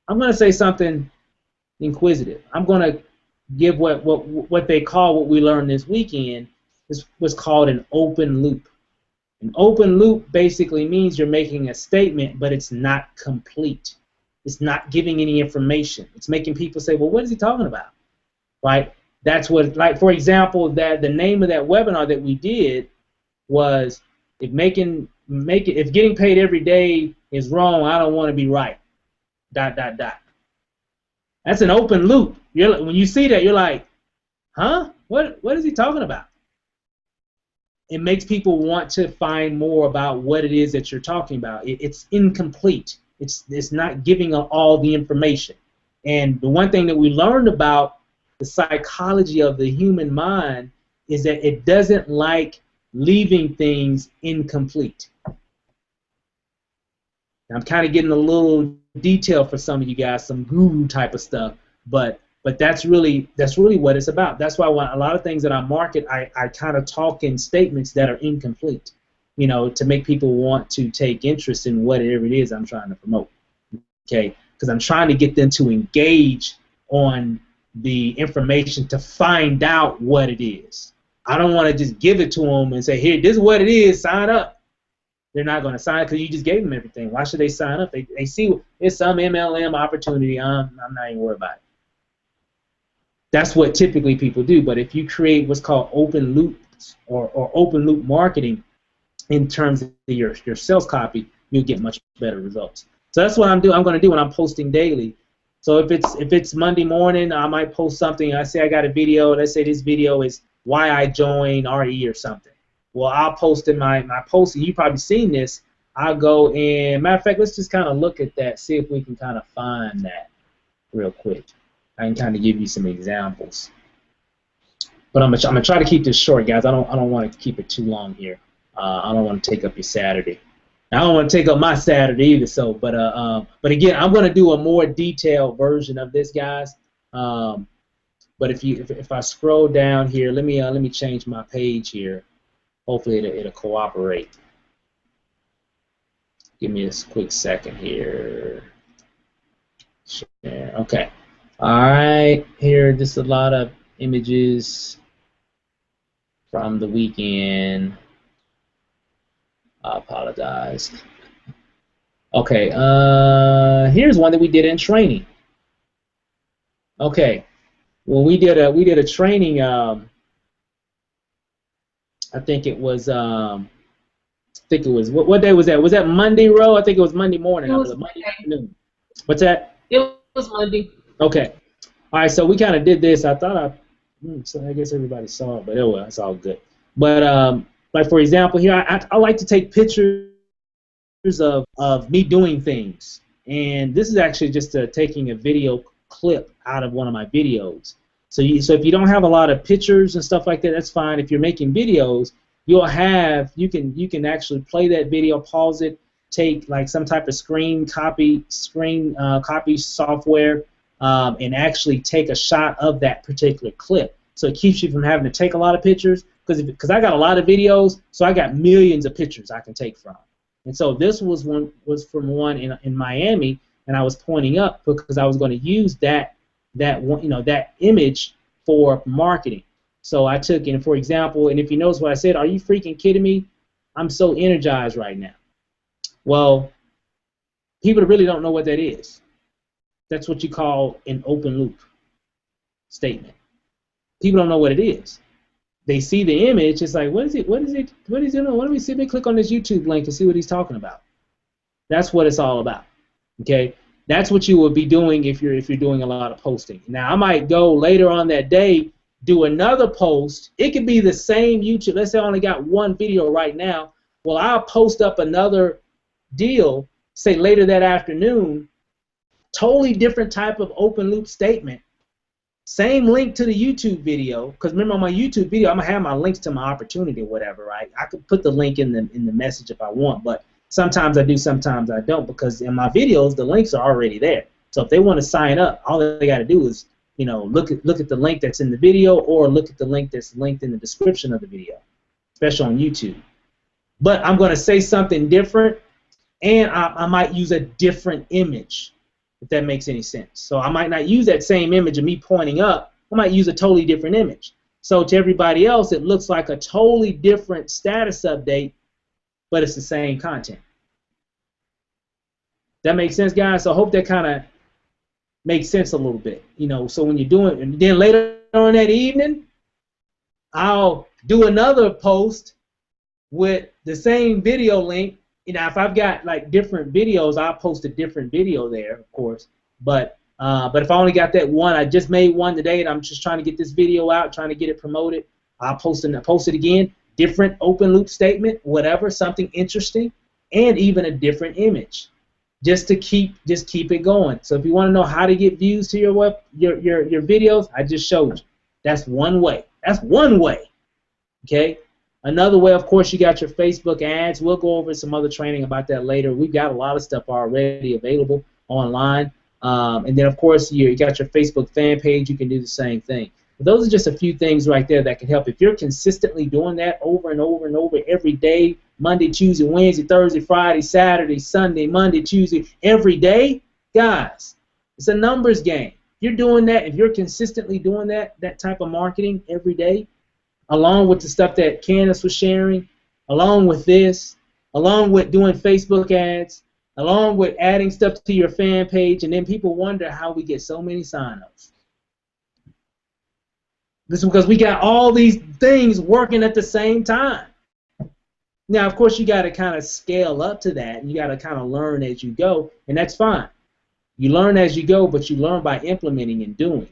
I'm going to say something inquisitive. I'm going to give what they call, what we learned this weekend is what's called an open loop. An open loop basically means you're making a statement, but it's not complete. It's not giving any information. It's making people say, well, what is he talking about? Right? That's what, like, for example, that the name of that webinar that we did was if getting paid every day is wrong, I don't want to be right. ... That's an open loop. When you see that, you're like, huh? What is he talking about? It makes people want to find more about what it is that you're talking about. It's incomplete. It's not giving all the information. And the one thing that we learned about the psychology of the human mind is that it doesn't like leaving things incomplete. I'm kind of getting a little detail for some of you guys, some guru type of stuff, but that's really what it's about. That's why when a lot of things that I market, I kind of talk in statements that are incomplete, to make people want to take interest in whatever it is I'm trying to promote. Okay, because I'm trying to get them to engage on the information to find out what it is. I don't want to just give it to them and say, here, this is what it is, sign up. They're not going to sign because you just gave them everything. Why should they sign up? They see it's some MLM opportunity. I'm not even worried about it. That's what typically people do. But if you create what's called open loops or open loop marketing in terms of your sales copy, you'll get much better results. So that's what I'm going to do when I'm posting daily. So if it's Monday morning, I might post something. I say I got a video. Let's say this video is why I joined RE or something. Well, I'll post in my post, and you've probably seen this. I'll go and, matter of fact, let's just kind of look at that, see if we can kind of find that real quick. I can kind of give you some examples. But I'm gonna try to keep this short, guys. I don't want to keep it too long here. I don't want to take up your Saturday. I don't want to take up my Saturday either. So, but again, I'm gonna do a more detailed version of this, guys. But if I scroll down here, let me change my page here. Hopefully it'll cooperate. Give me a quick second here. Share. Okay. All right. Here, just a lot of images from the weekend. I apologize. Okay. Here's one that we did in training. Okay. Well, we did a training. I think it was what day was that? Was that Monday, Ro? I think it was Monday morning. It was Monday afternoon. What's that? It was Monday. Okay. All right, so we kind of did this. I thought so I guess everybody saw it, but oh well, it's all good. But like for example, here I like to take pictures of me doing things, and this is actually just taking a video clip out of one of my videos. So if you don't have a lot of pictures and stuff like that, that's fine. If you're making videos, you can actually play that video, pause it, take like some type of screen copy software, and actually take a shot of that particular clip. So it keeps you from having to take a lot of pictures, because I got a lot of videos, so I got millions of pictures I can take from. And so this was from one in Miami, and I was pointing up because I was going to use that image for marketing. So I took, and for example, and if you notice what I said, are you freaking kidding me? I'm so energized right now. Well, people really don't know what that is. That's what you call an open loop statement. People don't know what it is. They see the image, it's like, what is it? What is it? What is it? Why don't we see me click on this YouTube link and see what he's talking about? That's what it's all about. Okay? That's what you would be doing if you're doing a lot of posting. Now I might go later on that day, do another post. It could be the same YouTube. Let's say I only got one video right now. Well, I'll post up another deal, say later that afternoon, totally different type of open loop statement. Same link to the YouTube video, because remember on my YouTube video, I'm gonna have my links to my opportunity or whatever, right? I could put the link in the message if I want, but sometimes I do, sometimes I don't, because in my videos the links are already there. So if they want to sign up, all they got to do is look at the link that's in the video, or look at the link that's linked in the description of the video, especially on YouTube. But I'm gonna say something different, and I might use a different image, if that makes any sense. So I might not use that same image of me pointing up. I might use a totally different image. So to everybody else, it looks like a totally different status update, but it's the same content. That makes sense, guys? So I hope that kind of makes sense a little bit. So when you're doing, and then later on that evening, I'll do another post with the same video link. If I've got like different videos, I'll post a different video there, of course. But if I only got that one, I just made one today, and I'm just trying to get this video out, trying to get it promoted. I'll post it again, different open loop statement, whatever, something interesting, and even a different image, just to keep it going. So if you want to know how to get views to your videos, I just showed you. That's one way. That's one way. Okay. Another way, of course, you got your Facebook ads. We'll go over some other training about that later. We've got a lot of stuff already available online. And then, of course, you got your Facebook fan page. You can do the same thing. But those are just a few things right there that can help. If you're consistently doing that over and over and over every day, Monday, Tuesday, Wednesday, Thursday, Friday, Saturday, Sunday, Monday, Tuesday, every day, guys, it's a numbers game. If you're doing that, if you're consistently doing that type of marketing every day, along with the stuff that Candace was sharing, along with this, along with doing Facebook ads, along with adding stuff to your fan page, and then people wonder how we get so many signups. This is because we got all these things working at the same time. Now, of course, you got to kind of scale up to that, and you got to kind of learn as you go, and that's fine. You learn as you go, but you learn by implementing and doing.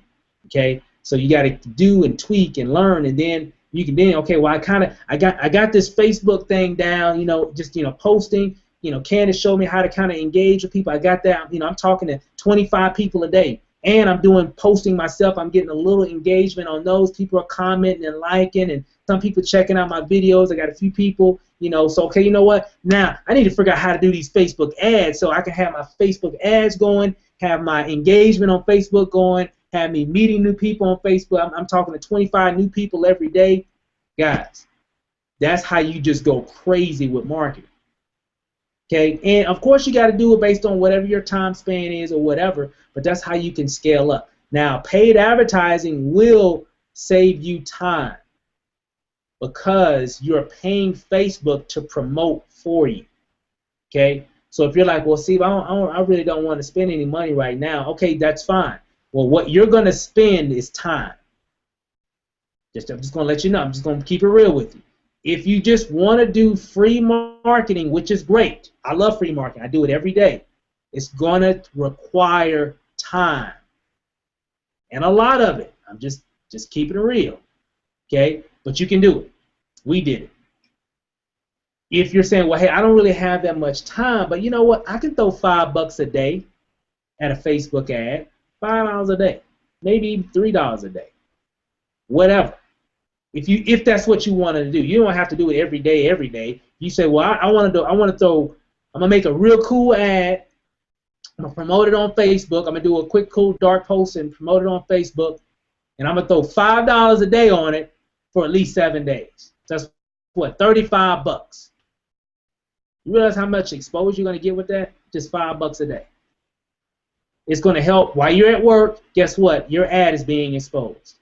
Okay, so you got to do and tweak and learn, and then you can okay. Well, I got this Facebook thing down. Just posting. Candace showed me how to kind of engage with people. I got that. I'm talking to 25 people a day, and I'm posting myself. I'm getting a little engagement on those. People are commenting and liking, and some people checking out my videos. I got a few people. So okay, you know what? Now I need to figure out how to do these Facebook ads so I can have my Facebook ads going, have my engagement on Facebook going, have me meeting new people on Facebook. I'm talking to 25 new people every day. Guys, that's how you just go crazy with marketing. Okay, and of course you got to do it based on whatever your time span is or whatever, but that's how you can scale up. Now, paid advertising will save you time because you're paying Facebook to promote for you. Okay, so if you're like, well, Steve, I really don't want to spend any money right now. Okay, that's fine. Well, what you're going to spend is time. I'm just going to let you know. I'm just going to keep it real with you. If you just want to do free marketing, which is great, I love free marketing. I do it every day. It's going to require time and a lot of it. I'm just keeping it real, okay? But you can do it. We did it. If you're saying, well, hey, I don't really have that much time, but you know what? I can throw $5 a day at a Facebook ad, $5 a day, maybe even $3 a day, whatever. If that's what you want to do, you don't have to do it every day. Every day, you say, well, I'm gonna make a real cool ad. I'm gonna promote it on Facebook. I'm gonna do a quick, cool, dark post and promote it on Facebook, and I'm gonna throw $5 a day on it for at least 7 days. So that's what, $35. You realize how much exposure you're gonna get with that? Just $5 a day. It's gonna help while you're at work. Guess what? Your ad is being exposed.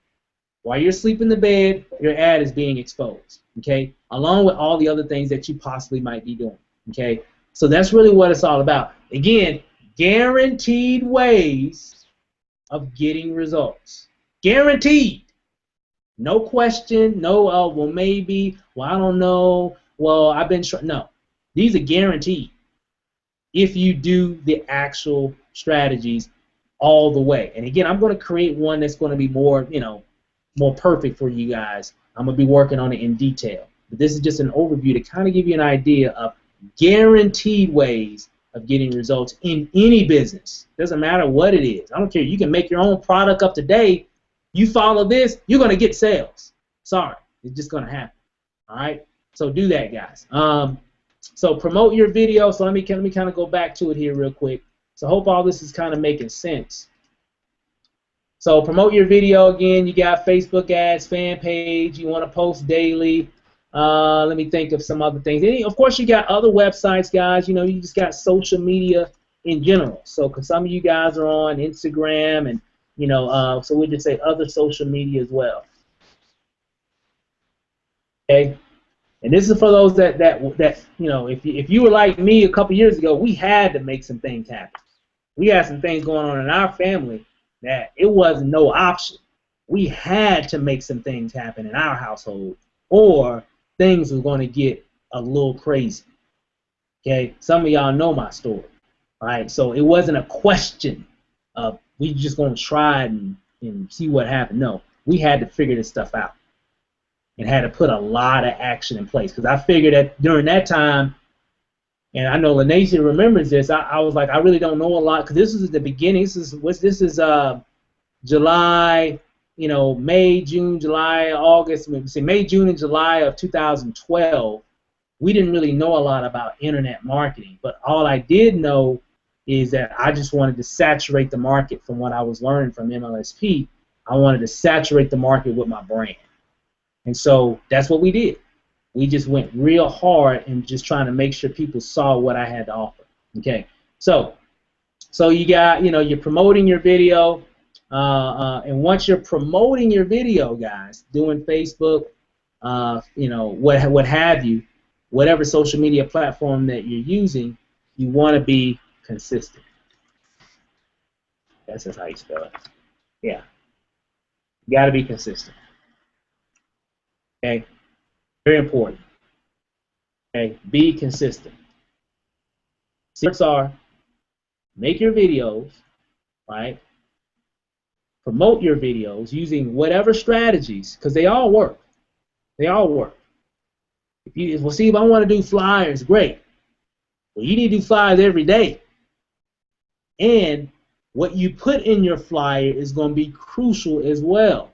While you're asleep in the bed, your ad is being exposed, okay? Along with all the other things that you possibly might be doing, okay? So that's really what it's all about. Again, guaranteed ways of getting results. Guaranteed. No question, no, well, maybe, well, I don't know, well, I've been trying. No, these are guaranteed if you do the actual strategies all the way. And again, I'm going to create one that's going to be more, more perfect for you guys. I'm going to be working on it in detail. But this is just an overview to kind of give you an idea of guaranteed ways of getting results in any business. Doesn't matter what it is. I don't care. You can make your own product up today. You follow this, you're going to get sales. Sorry. It's just going to happen. All right? So do that, guys. So promote your video. So let me kind of go back to it here real quick. So I hope all this is kind of making sense. So promote your video again. You got Facebook ads, fan page. You want to post daily. Let me think of some other things. And of course, you got other websites, guys. You just got social media in general. So cause some of you guys are on Instagram, and so we just say other social media as well. Okay. And this is for those that if you were like me a couple years ago, we had to make some things happen. We had some things going on in our family that it was no option. We had to make some things happen in our household, or things were going to get a little crazy. Okay, some of y'all know my story, right? So it wasn't a question of we just going to try and see what happened. No, we had to figure this stuff out and had to put a lot of action in place, because I figured that during that time, and I know Lanacia remembers this, I was like, I really don't know a lot, because this is the beginning. This is July, May, June, July, August, May, June, and July of 2012. We didn't really know a lot about internet marketing, but all I did know is that I just wanted to saturate the market from what I was learning from MLSP. I wanted to saturate the market with my brand. And so that's what we did. We just went real hard and just trying to make sure people saw what I had to offer. Okay, so you got, you're promoting your video, and once you're promoting your video, guys, doing Facebook, what have you, whatever social media platform that you're using, you want to be consistent. That's just how you spell it. Yeah, you got to be consistent. Okay. Very important. Okay, be consistent. Secrets are: make your videos, right? Promote your videos using whatever strategies, because they all work. They all work. If I want to do flyers, great. Well, you need to do flyers every day. And what you put in your flyer is going to be crucial as well.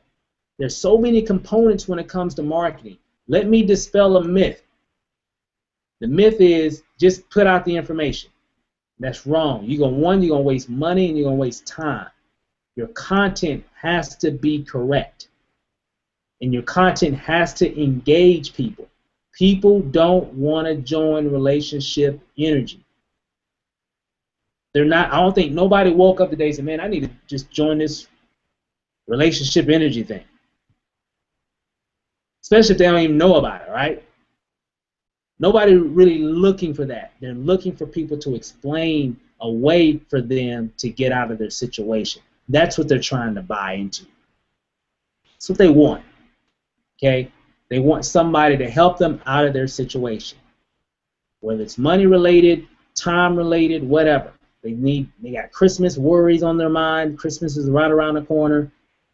There's so many components when it comes to marketing. Let me dispel a myth. The myth is just put out the information. That's wrong. You're going to waste money and you're going to waste time. Your content has to be correct. And your content has to engage people. People don't want to join relationship energy. I don't think nobody woke up today and said, man, I need to just join this relationship energy thing. Especially if they don't even know about it, right? Nobody really looking for that. They're looking for people to explain a way for them to get out of their situation. That's what they're trying to buy into. That's what they want. Okay? They want somebody to help them out of their situation, whether it's money related, time related, whatever. They got Christmas worries on their mind. Christmas is right around the corner.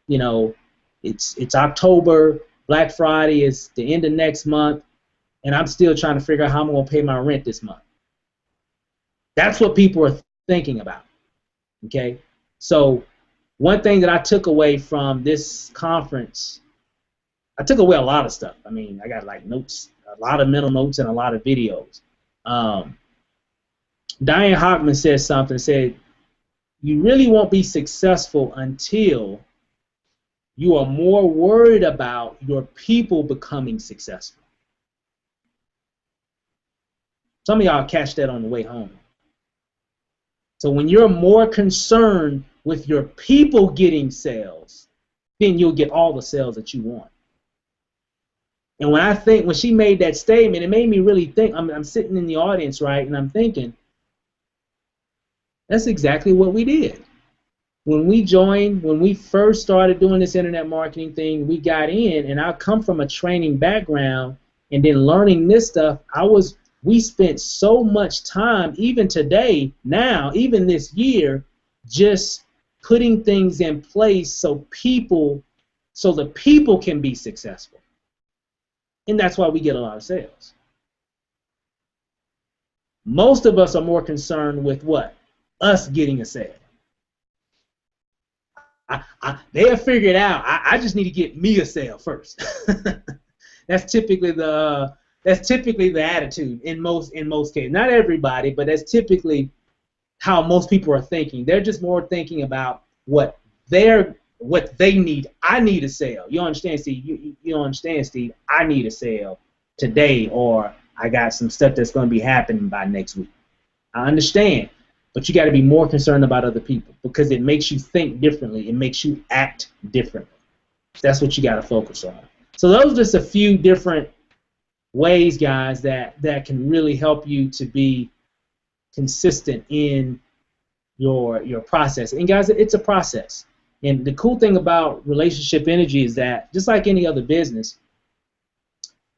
You know, it's October. Black Friday is the end of next month, and I'm still trying to figure out how I'm going to pay my rent this month. That's what people are thinking about. Okay, so one thing that I took away from this conference, I took away a lot of stuff. I mean, I got like notes, a lot of mental notes, and a lot of videos. Diane Hockman said, you really won't be successful until you are more worried about your people becoming successful. Some of y'all catch that on the way home. So when you're more concerned with your people getting sales, then you'll get all the sales that you want. And when she made that statement, it made me really think. I'm sitting in the audience, right, and I'm thinking, that's exactly what we did. When we first started doing this internet marketing thing, we got in, and I come from a training background, and then learning this stuff, we spent so much time, even today, now, even this year, just putting things in place so the people can be successful. And that's why we get a lot of sales. Most of us are more concerned with what? Us getting a sale. They have figured out, I just need to get me a sale first. That's typically the attitude in most cases. Not everybody, but that's typically how most people are thinking. They're just more thinking about what they need. I need a sale. You understand, Steve? You don't understand, Steve? I need a sale today, or I got some stuff that's going to be happening by next week. I understand, but you got to be more concerned about other people because it makes you think differently. It makes you act differently. That's what you got to focus on. So those are just a few different ways, guys, that can really help you to be consistent in your process. And guys, it's a process. And the cool thing about relationship energy is that just like any other business,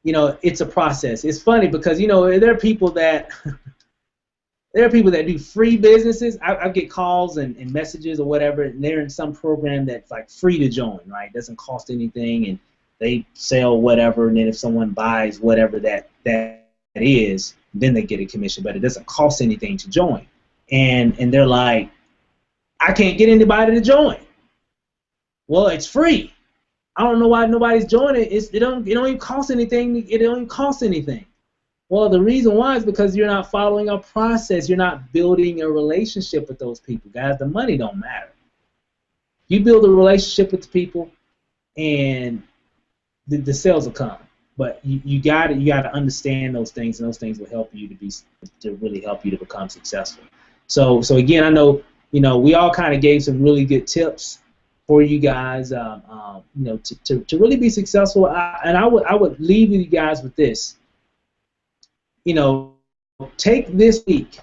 you know, it's a process. It's funny because, you know, there are people that do free businesses. I get calls and messages or whatever, and they're in some program that's like free to join, right? It doesn't cost anything, and they sell whatever, and then if someone buys whatever that is, then they get a commission, but it doesn't cost anything to join. And they're like, I can't get anybody to join. Well, it's free. I don't know why nobody's joining. It don't even cost anything. It don't even cost anything. Well, the reason why is because you're not following a process. You're not building a relationship with those people, guys. The money don't matter. You build a relationship with the people, and the sales will come. But you got to understand those things, and those things will help you to really help you to become successful. So again, I know, you know, we all kind of gave some really good tips for you guys, you know, to really be successful. And I would leave you guys with this. You know, take this week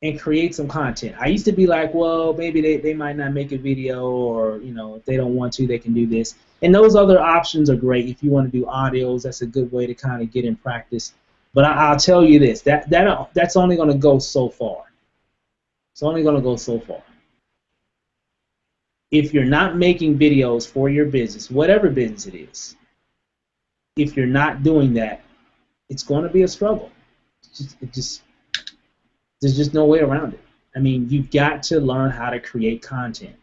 and create some content. I used to be like, well, maybe they might not make a video, or, you know, if they don't want to, they can do this. And those other options are great. If you want to do audios, that's a good way to kind of get in practice. But I'll tell you this, that's only going to go so far. It's only going to go so far. If you're not making videos for your business, whatever business it is, if you're not doing that, it's going to be a struggle. There's just no way around it. I mean, you've got to learn how to create content.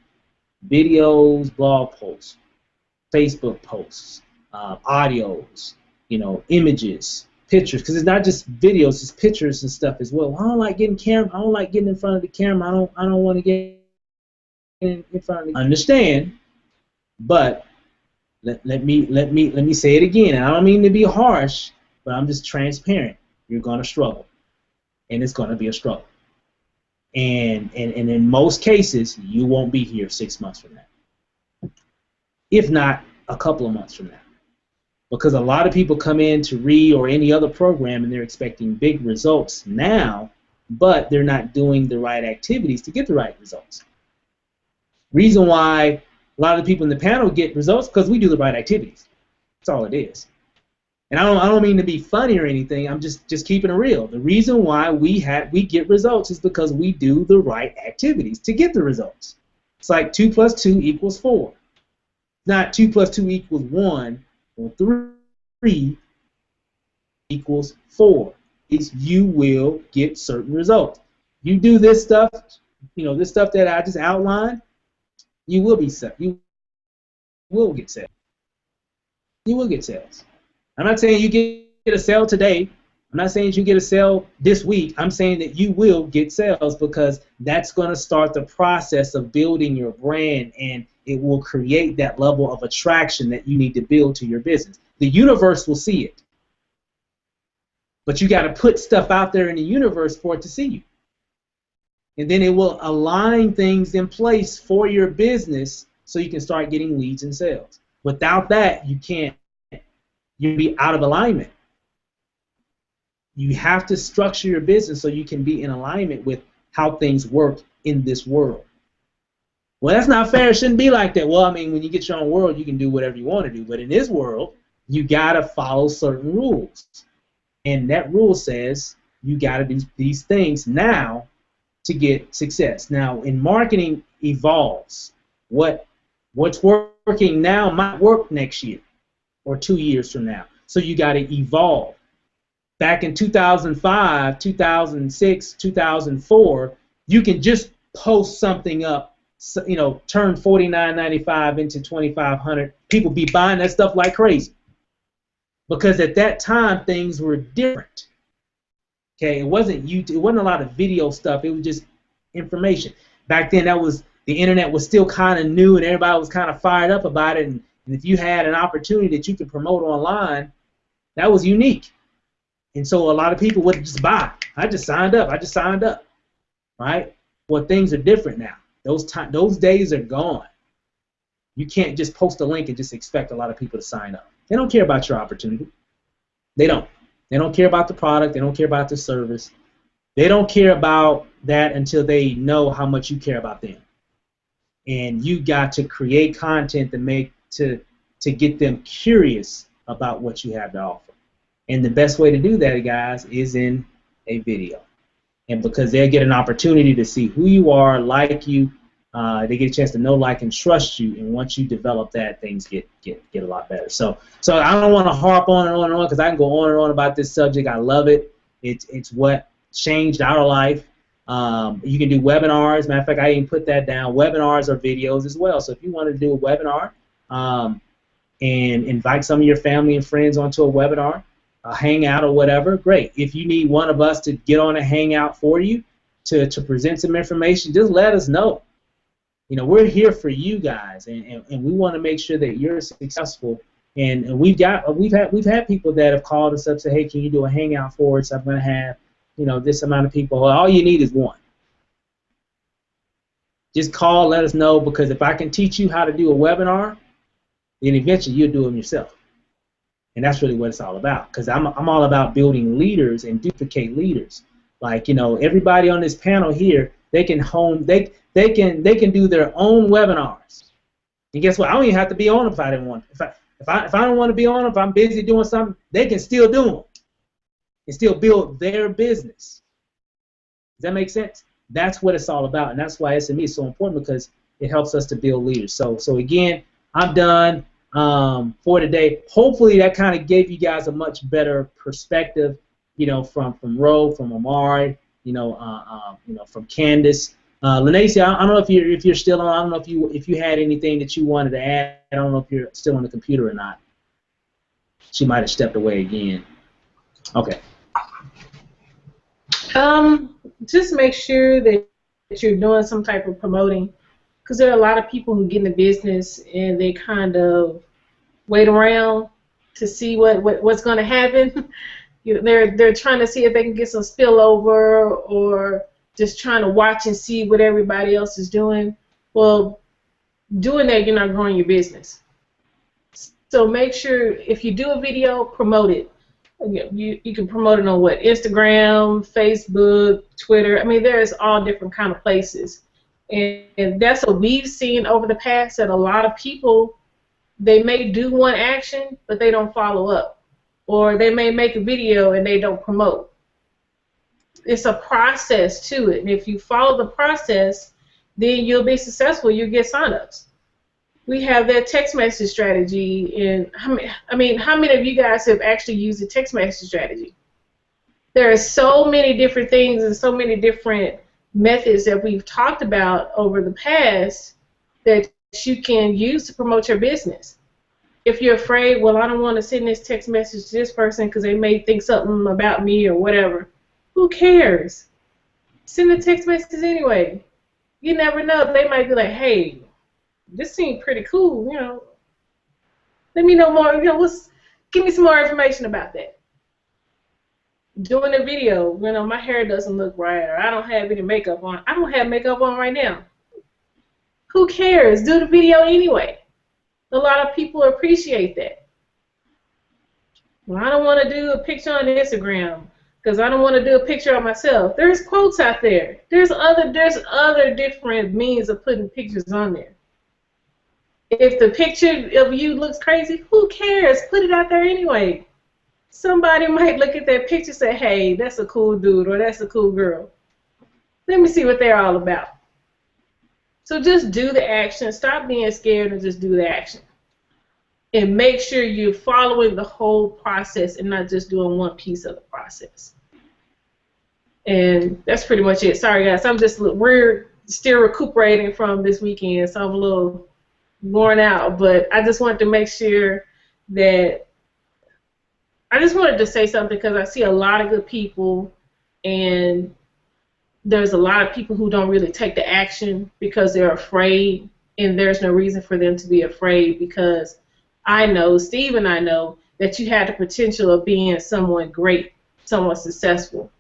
Videos, blog posts, Facebook posts, audios, you know, images, pictures, because it's not just videos, it's pictures and stuff as well. I don't like getting in front of the camera. I don't want to get in front of the understand, but let me say it again. And I don't mean to be harsh, but I'm just transparent. You're going to struggle, and it's going to be a struggle. And in most cases, you won't be here 6 months from now, if not a couple of months from now. Because a lot of people come in to Re or any other program, and they're expecting big results now, but they're not doing the right activities to get the right results. Reason why a lot of the people in the panel get results because we do the right activities. That's all it is. And I don't mean to be funny or anything. I'm just keeping it real. The reason why we get results is because we do the right activities to get the results. It's like 2 + 2 = 4. Not 2 + 2 = 1 or 3 = 4. It's you will get certain results. You do this stuff, this stuff that I just outlined, you will be set. You will get sales. You will get sales. I'm not saying you get a sale today. I'm not saying you get a sale this week. I'm saying that you will get sales because that's going to start the process of building your brand, and it will create that level of attraction that you need to build to your business. The universe will see it. But you got to put stuff out there in the universe for it to see you. And then it will align things in place for your business so you can start getting leads and sales. Without that, you can't. You'll be out of alignment. You have to structure your business so you can be in alignment with how things work in this world. Well, that's not fair. It shouldn't be like that. Well, I mean, when you get your own world, you can do whatever you want to do. But in this world, you got to follow certain rules. And that rule says you got to do these things now to get success. Now, in marketing evolves. What's working now might work next year or 2 years from now. So you got to evolve. Back in 2005, 2006, 2004, you can just post something up, turn $49.95 into $2,500. People be buying that stuff like crazy. Because at that time, things were different. Okay, it wasn't YouTube. It wasn't a lot of video stuff. It was just information. Back then, the internet was still kind of new, and everybody was kind of fired up about it. And if you had an opportunity that you could promote online, that was unique. And so a lot of people would just buy. I just signed up. Right? Well, things are different now. Those days are gone. You can't just post a link and just expect a lot of people to sign up. They don't care about your opportunity. They don't. They don't care about the product. They don't care about the service. They don't care about that until they know how much you care about them. And you got to create content to get them curious about what you have to offer. And the best way to do that, guys, is in a video. And because they'll get an opportunity to see who you are, like you, they get a chance to know, like, and trust you. And once you develop that, things get a lot better. So I don't want to harp on and on and on because I can go on and on about this subject. I love it. It's what changed our life. You can do webinars. Matter of fact, I even put that down. Webinars are videos as well. So if you want to do a webinar and invite some of your family and friends onto a webinar, a hangout or whatever, great. If you need one of us to get on a hangout for you to present some information, just let us know. We're here for you guys, and we want to make sure that you're successful. And we've had people that have called us up and said, hey, can you do a hangout for us? I'm going to have this amount of people. Well, all you need is one. Just call, let us know, because if I can teach you how to do a webinar, then eventually you'll do them yourself. And that's really what it's all about, because I'm all about building leaders and duplicate leaders. Like, everybody on this panel here, they can do their own webinars. And guess what? I don't even have to be on them if I didn't want. If I don't want to be on them, if I'm busy doing something, they can still do them and still build their business. Does that make sense? That's what it's all about, and that's why SME is so important, because it helps us to build leaders. So again, I'm done for today. Hopefully that kind of gave you guys a much better perspective, from Ro, from Amari, from Candace. Lanacia, I don't know if you're still on. I don't know if you had anything that you wanted to add. I don't know if you're still on the computer or not. She might have stepped away again. Okay. Just make sure that you're doing some type of promoting, because there are a lot of people who get in the business and they kind of wait around to see what's going to happen. They're trying to see if they can get some spillover, or just trying to watch and see what everybody else is doing. Well, doing that, you're not growing your business. So make sure if you do a video, promote it. You can promote it on Instagram, Facebook, Twitter. I mean, there's all different kind of places. And that's what we've seen over the past, that a lot of people they may do one action, but they don't follow up. Or they may make a video and they don't promote. It's a process to it. And if you follow the process, then you'll be successful. You'll get signups. We have that text message strategy. And how many of you guys have actually used the text message strategy? There are so many different things and so many different methods that we've talked about over the past that you can use to promote your business. If you're afraid, well, I don't want to send this text message to this person because they may think something about me or whatever, who cares? Send a text message anyway. You never know. They might be like, hey, this seemed pretty cool, you know. Let me know more, you know, give me some more information about that. Doing a video, you know, my hair doesn't look right, or I don't have any makeup on. I don't have makeup on right now. Who cares? Do the video anyway. A lot of people appreciate that. Well, I don't want to do a picture on Instagram because I don't want to do a picture of myself. There's quotes out there. There's other different means of putting pictures on there. If the picture of you looks crazy, who cares? Put it out there anyway. Somebody might look at that picture and say, hey, that's a cool dude or that's a cool girl. Let me see what they're all about. So just do the action. Stop being scared and just do the action. And make sure you're following the whole process and not just doing one piece of the process. And that's pretty much it. Sorry, guys. We're still recuperating from this weekend, so I'm a little worn out. But I just wanted to make sure that I just wanted to say something because I see a lot of good people, and there's a lot of people who don't really take the action because they're afraid, and there's no reason for them to be afraid because I know, Steve and I know, that you had the potential of being someone great, someone successful.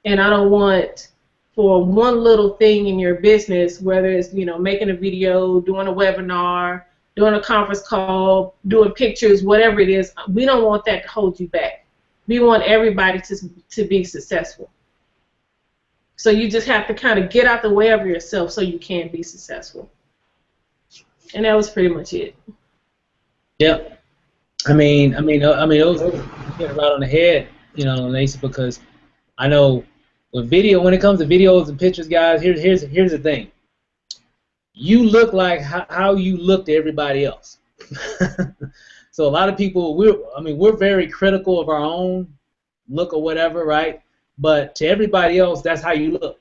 And I don't want for one little thing in your business, whether it's, you know, making a video, doing a webinar, doing a conference call, doing pictures, whatever it is, we don't want that to hold you back. We want everybody to be successful. So you just have to kind of get out the way of yourself so you can be successful. And that was pretty much it. Yep. I mean, those hit right on the head, you know, Lacey, because I know with video, when it comes to videos and pictures, guys, here's the thing. You look like how you look to everybody else. So a lot of people, we're very critical of our own look or whatever, right? But to everybody else, that's how you look,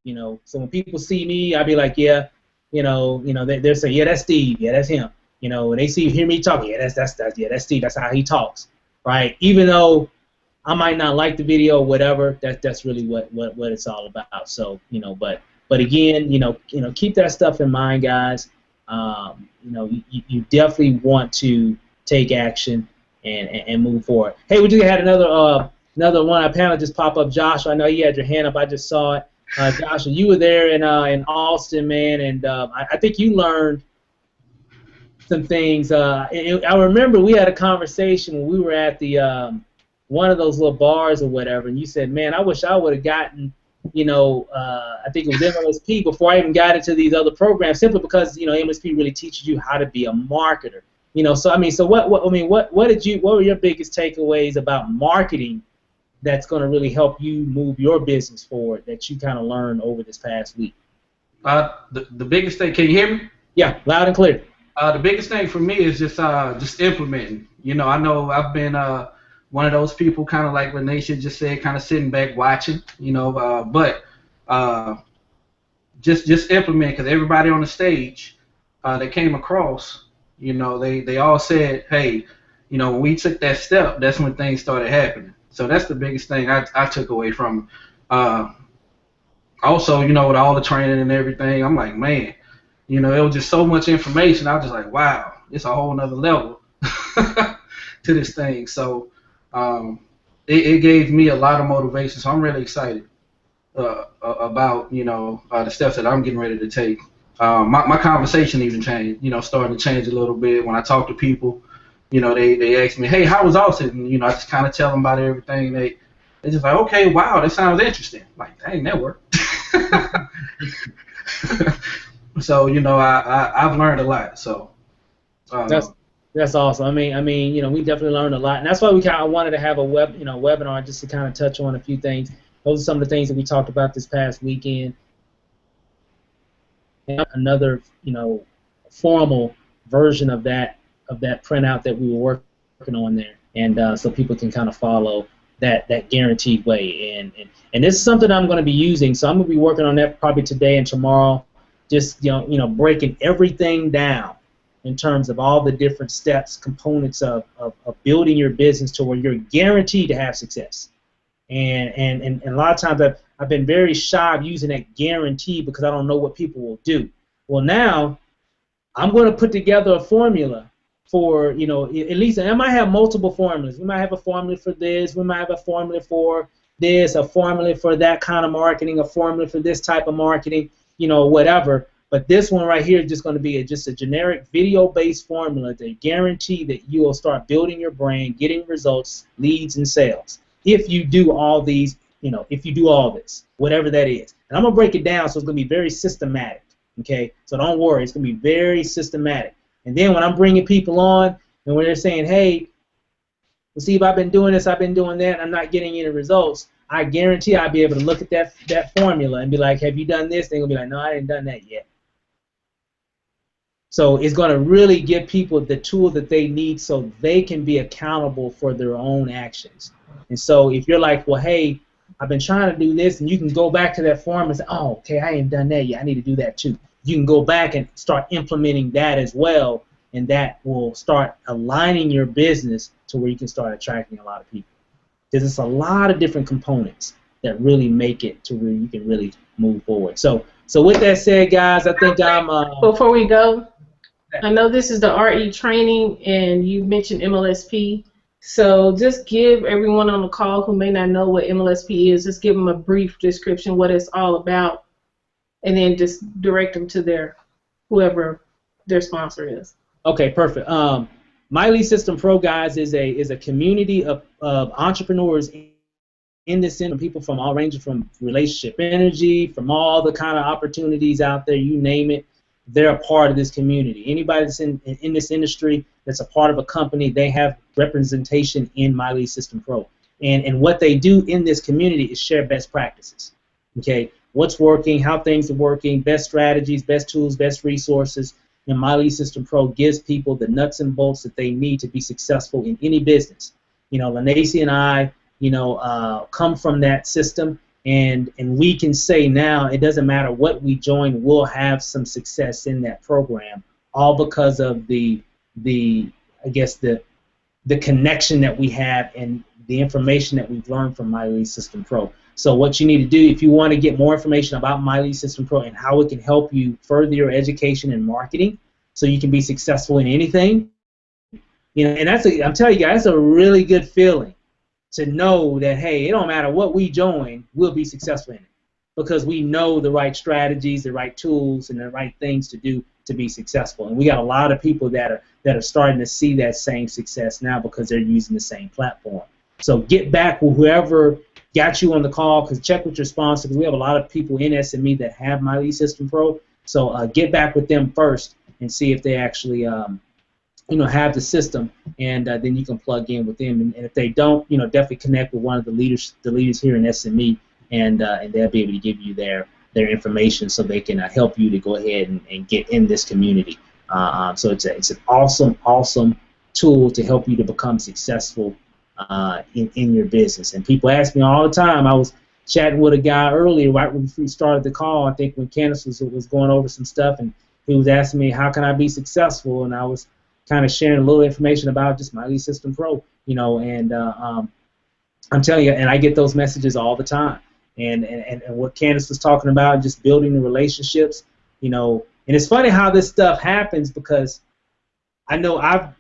you know. So when people see me, I be like, yeah, they'll say, yeah, that's Steve, yeah, that's him, you know. And they hear me talking, yeah, that's Steve, that's how he talks, right? Even though I might not like the video or whatever, that's really what it's all about. So, you know, but again, you know, keep that stuff in mind, guys. You know, you definitely want to take action and move forward. Hey, we just had another one. Our panel just pop up. Joshua, I know you had your hand up. I just saw it. Joshua, you were there in Austin, man, and I think you learned some things. I remember we had a conversation when we were at the one of those little bars or whatever, and you said, man, I wish I would have gotten, you know, I think it was MSP before I even got into these other programs, simply because, you know, MSP really teaches you how to be a marketer. You know, so what were your biggest takeaways about marketing that's going to really help you move your business forward that you kind of learned over this past week? The biggest thing, can you hear me? Yeah, loud and clear. The biggest thing for me is just implementing. You know, I know I've been one of those people, kind of like Lanisha just said, kind of sitting back watching. You know, but just implement, because everybody on the stage that came across, you know, they all said, hey, you know, when we took that step, that's when things started happening. So that's the biggest thing I took away from it. Also, you know, with all the training and everything, I'm like, man, you know, it was just so much information. I was just like, wow, it's a whole nother level to this thing. So it gave me a lot of motivation. So I'm really excited about, you know, the steps that I'm getting ready to take. My conversation even changed, you know, starting to change a little bit when I talk to people. You know, they ask me, hey, how was Austin? And, you know, I just kind of tell them about everything. They just like, okay, wow, that sounds interesting. Like, dang, that worked. So, you know, I've learned a lot. So That's awesome. We definitely learned a lot, and that's why we kind of wanted to have a webinar just to kind of touch on a few things. Those are some of the things that we talked about this past weekend. And another, formal version of that printout that we were working on there, and so people can kind of follow that guaranteed way. And this is something I'm going to be using, so I'm going to be working on that probably today and tomorrow. Just breaking everything down in terms of all the different steps, components of building your business to where you're guaranteed to have success. And a lot of times I've been very shy of using that guarantee because I don't know what people will do. Well, now I'm going to put together a formula for, at least, and I might have multiple formulas. We might have a formula for this. We might have a formula for this, a formula for that kind of marketing, a formula for this type of marketing, whatever. But this one right here is just going to be just a generic video-based formula to guarantee that you will start building your brand, getting results, leads, and sales. If you do all these, if you do all this, whatever that is. And I'm going to break it down so it's going to be very systematic, okay? So don't worry, it's going to be very systematic. And then when I'm bringing people on and when they're saying, hey, well, Steve, I've been doing this, I've been doing that, and I'm not getting any results, I guarantee I'll be able to look at that formula and be like, have you done this? They're going to be like, no, I ain't done that yet. So it's going to really give people the tool that they need so they can be accountable for their own actions. And so if you're like, well, hey, I've been trying to do this, and you can go back to that form and say, oh, okay, I ain't done that yet. I need to do that too. You can go back and start implementing that as well, and that will start aligning your business to where you can start attracting a lot of people. Because it's a lot of different components that really make it to where you can really move forward. So with that said, guys, I think Before we go, I know this is the RE training, and you mentioned MLSP. So just give everyone on the call who may not know what MLSP is, just give them a brief description what it's all about, and then just direct them to whoever their sponsor is. Okay, perfect. My Lead System Pro, guys, is a community of entrepreneurs in this industry, people from all ranges, from relationship energy, from all the kind of opportunities out there, you name it. They're a part of this community. Anybody that's in this industry that's a part of a company, they have representation in My Lead System Pro. And what they do in this community is share best practices. Okay, what's working, how things are working, best strategies, best tools, best resources. And My Lead System Pro gives people the nuts and bolts that they need to be successful in any business. Lanacy and I, come from that system. And we can say now it doesn't matter what we join, we'll have some success in that program, all because of the connection that we have and the information that we've learned from My Lead System Pro. So what you need to do, if you want to get more information about My Lead System Pro and how it can help you further your education and marketing so you can be successful in anything, and I'm telling you guys, that's a really good feeling. To know that, hey, it don't matter what we join, we'll be successful in it because we know the right strategies, the right tools, and the right things to do to be successful. And we got a lot of people that are starting to see that same success now because they're using the same platform. So get back with whoever got you on the call, because check with your sponsor, because we have a lot of people in SME that have My Lead System Pro. So get back with them first and see if they actually have the system, and then you can plug in with them. And if they don't, definitely connect with one of the leaders here in SME, and they'll be able to give you their information so they can help you to go ahead and get in this community. So it's an awesome tool to help you to become successful in your business. And people ask me all the time. I was chatting with a guy earlier right when we started the call. I think when Candace was going over some stuff, and he was asking me how can I be successful, and I was kind of sharing a little information about just My Lead System Pro, and I'm telling you, and I get those messages all the time, and what Candace was talking about, just building the relationships, and it's funny how this stuff happens because I know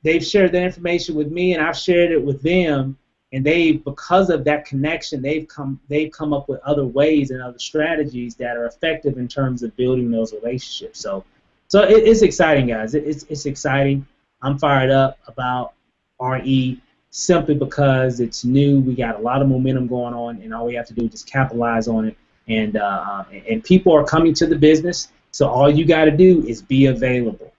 they've shared that information with me, and I've shared it with them, and because of that connection, they've come up with other ways and other strategies that are effective in terms of building those relationships. So it's exciting, guys. It's exciting. I'm fired up about RE simply because it's new. We got a lot of momentum going on, and all we have to do is just capitalize on it. And people are coming to the business, so all you got to do is be available.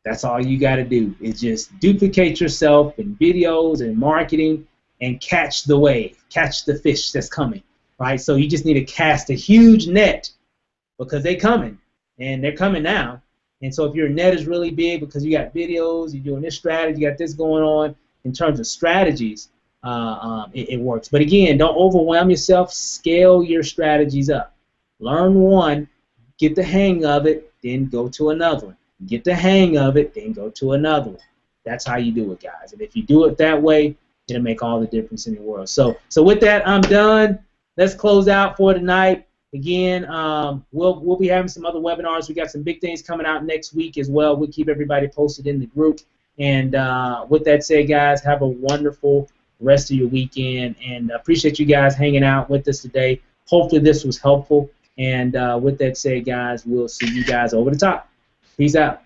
That's all you got to do is just duplicate yourself in videos and marketing and catch the wave, catch the fish that's coming, right? So you just need to cast a huge net because they're coming, and they're coming now. And so if your net is really big because you got videos, you're doing this strategy, you got this going on in terms of strategies, it works. But again, don't overwhelm yourself. Scale your strategies up. Learn one, get the hang of it, then go to another one. Get the hang of it, then go to another one. That's how you do it, guys. And if you do it that way, it'll make all the difference in the world. So with that, I'm done. Let's close out for tonight. Again, we'll be having some other webinars. We got some big things coming out next week as well. We'll keep everybody posted in the group. And with that said, guys, have a wonderful rest of your weekend. And appreciate you guys hanging out with us today. Hopefully this was helpful. And with that said, guys, we'll see you guys over the top. Peace out.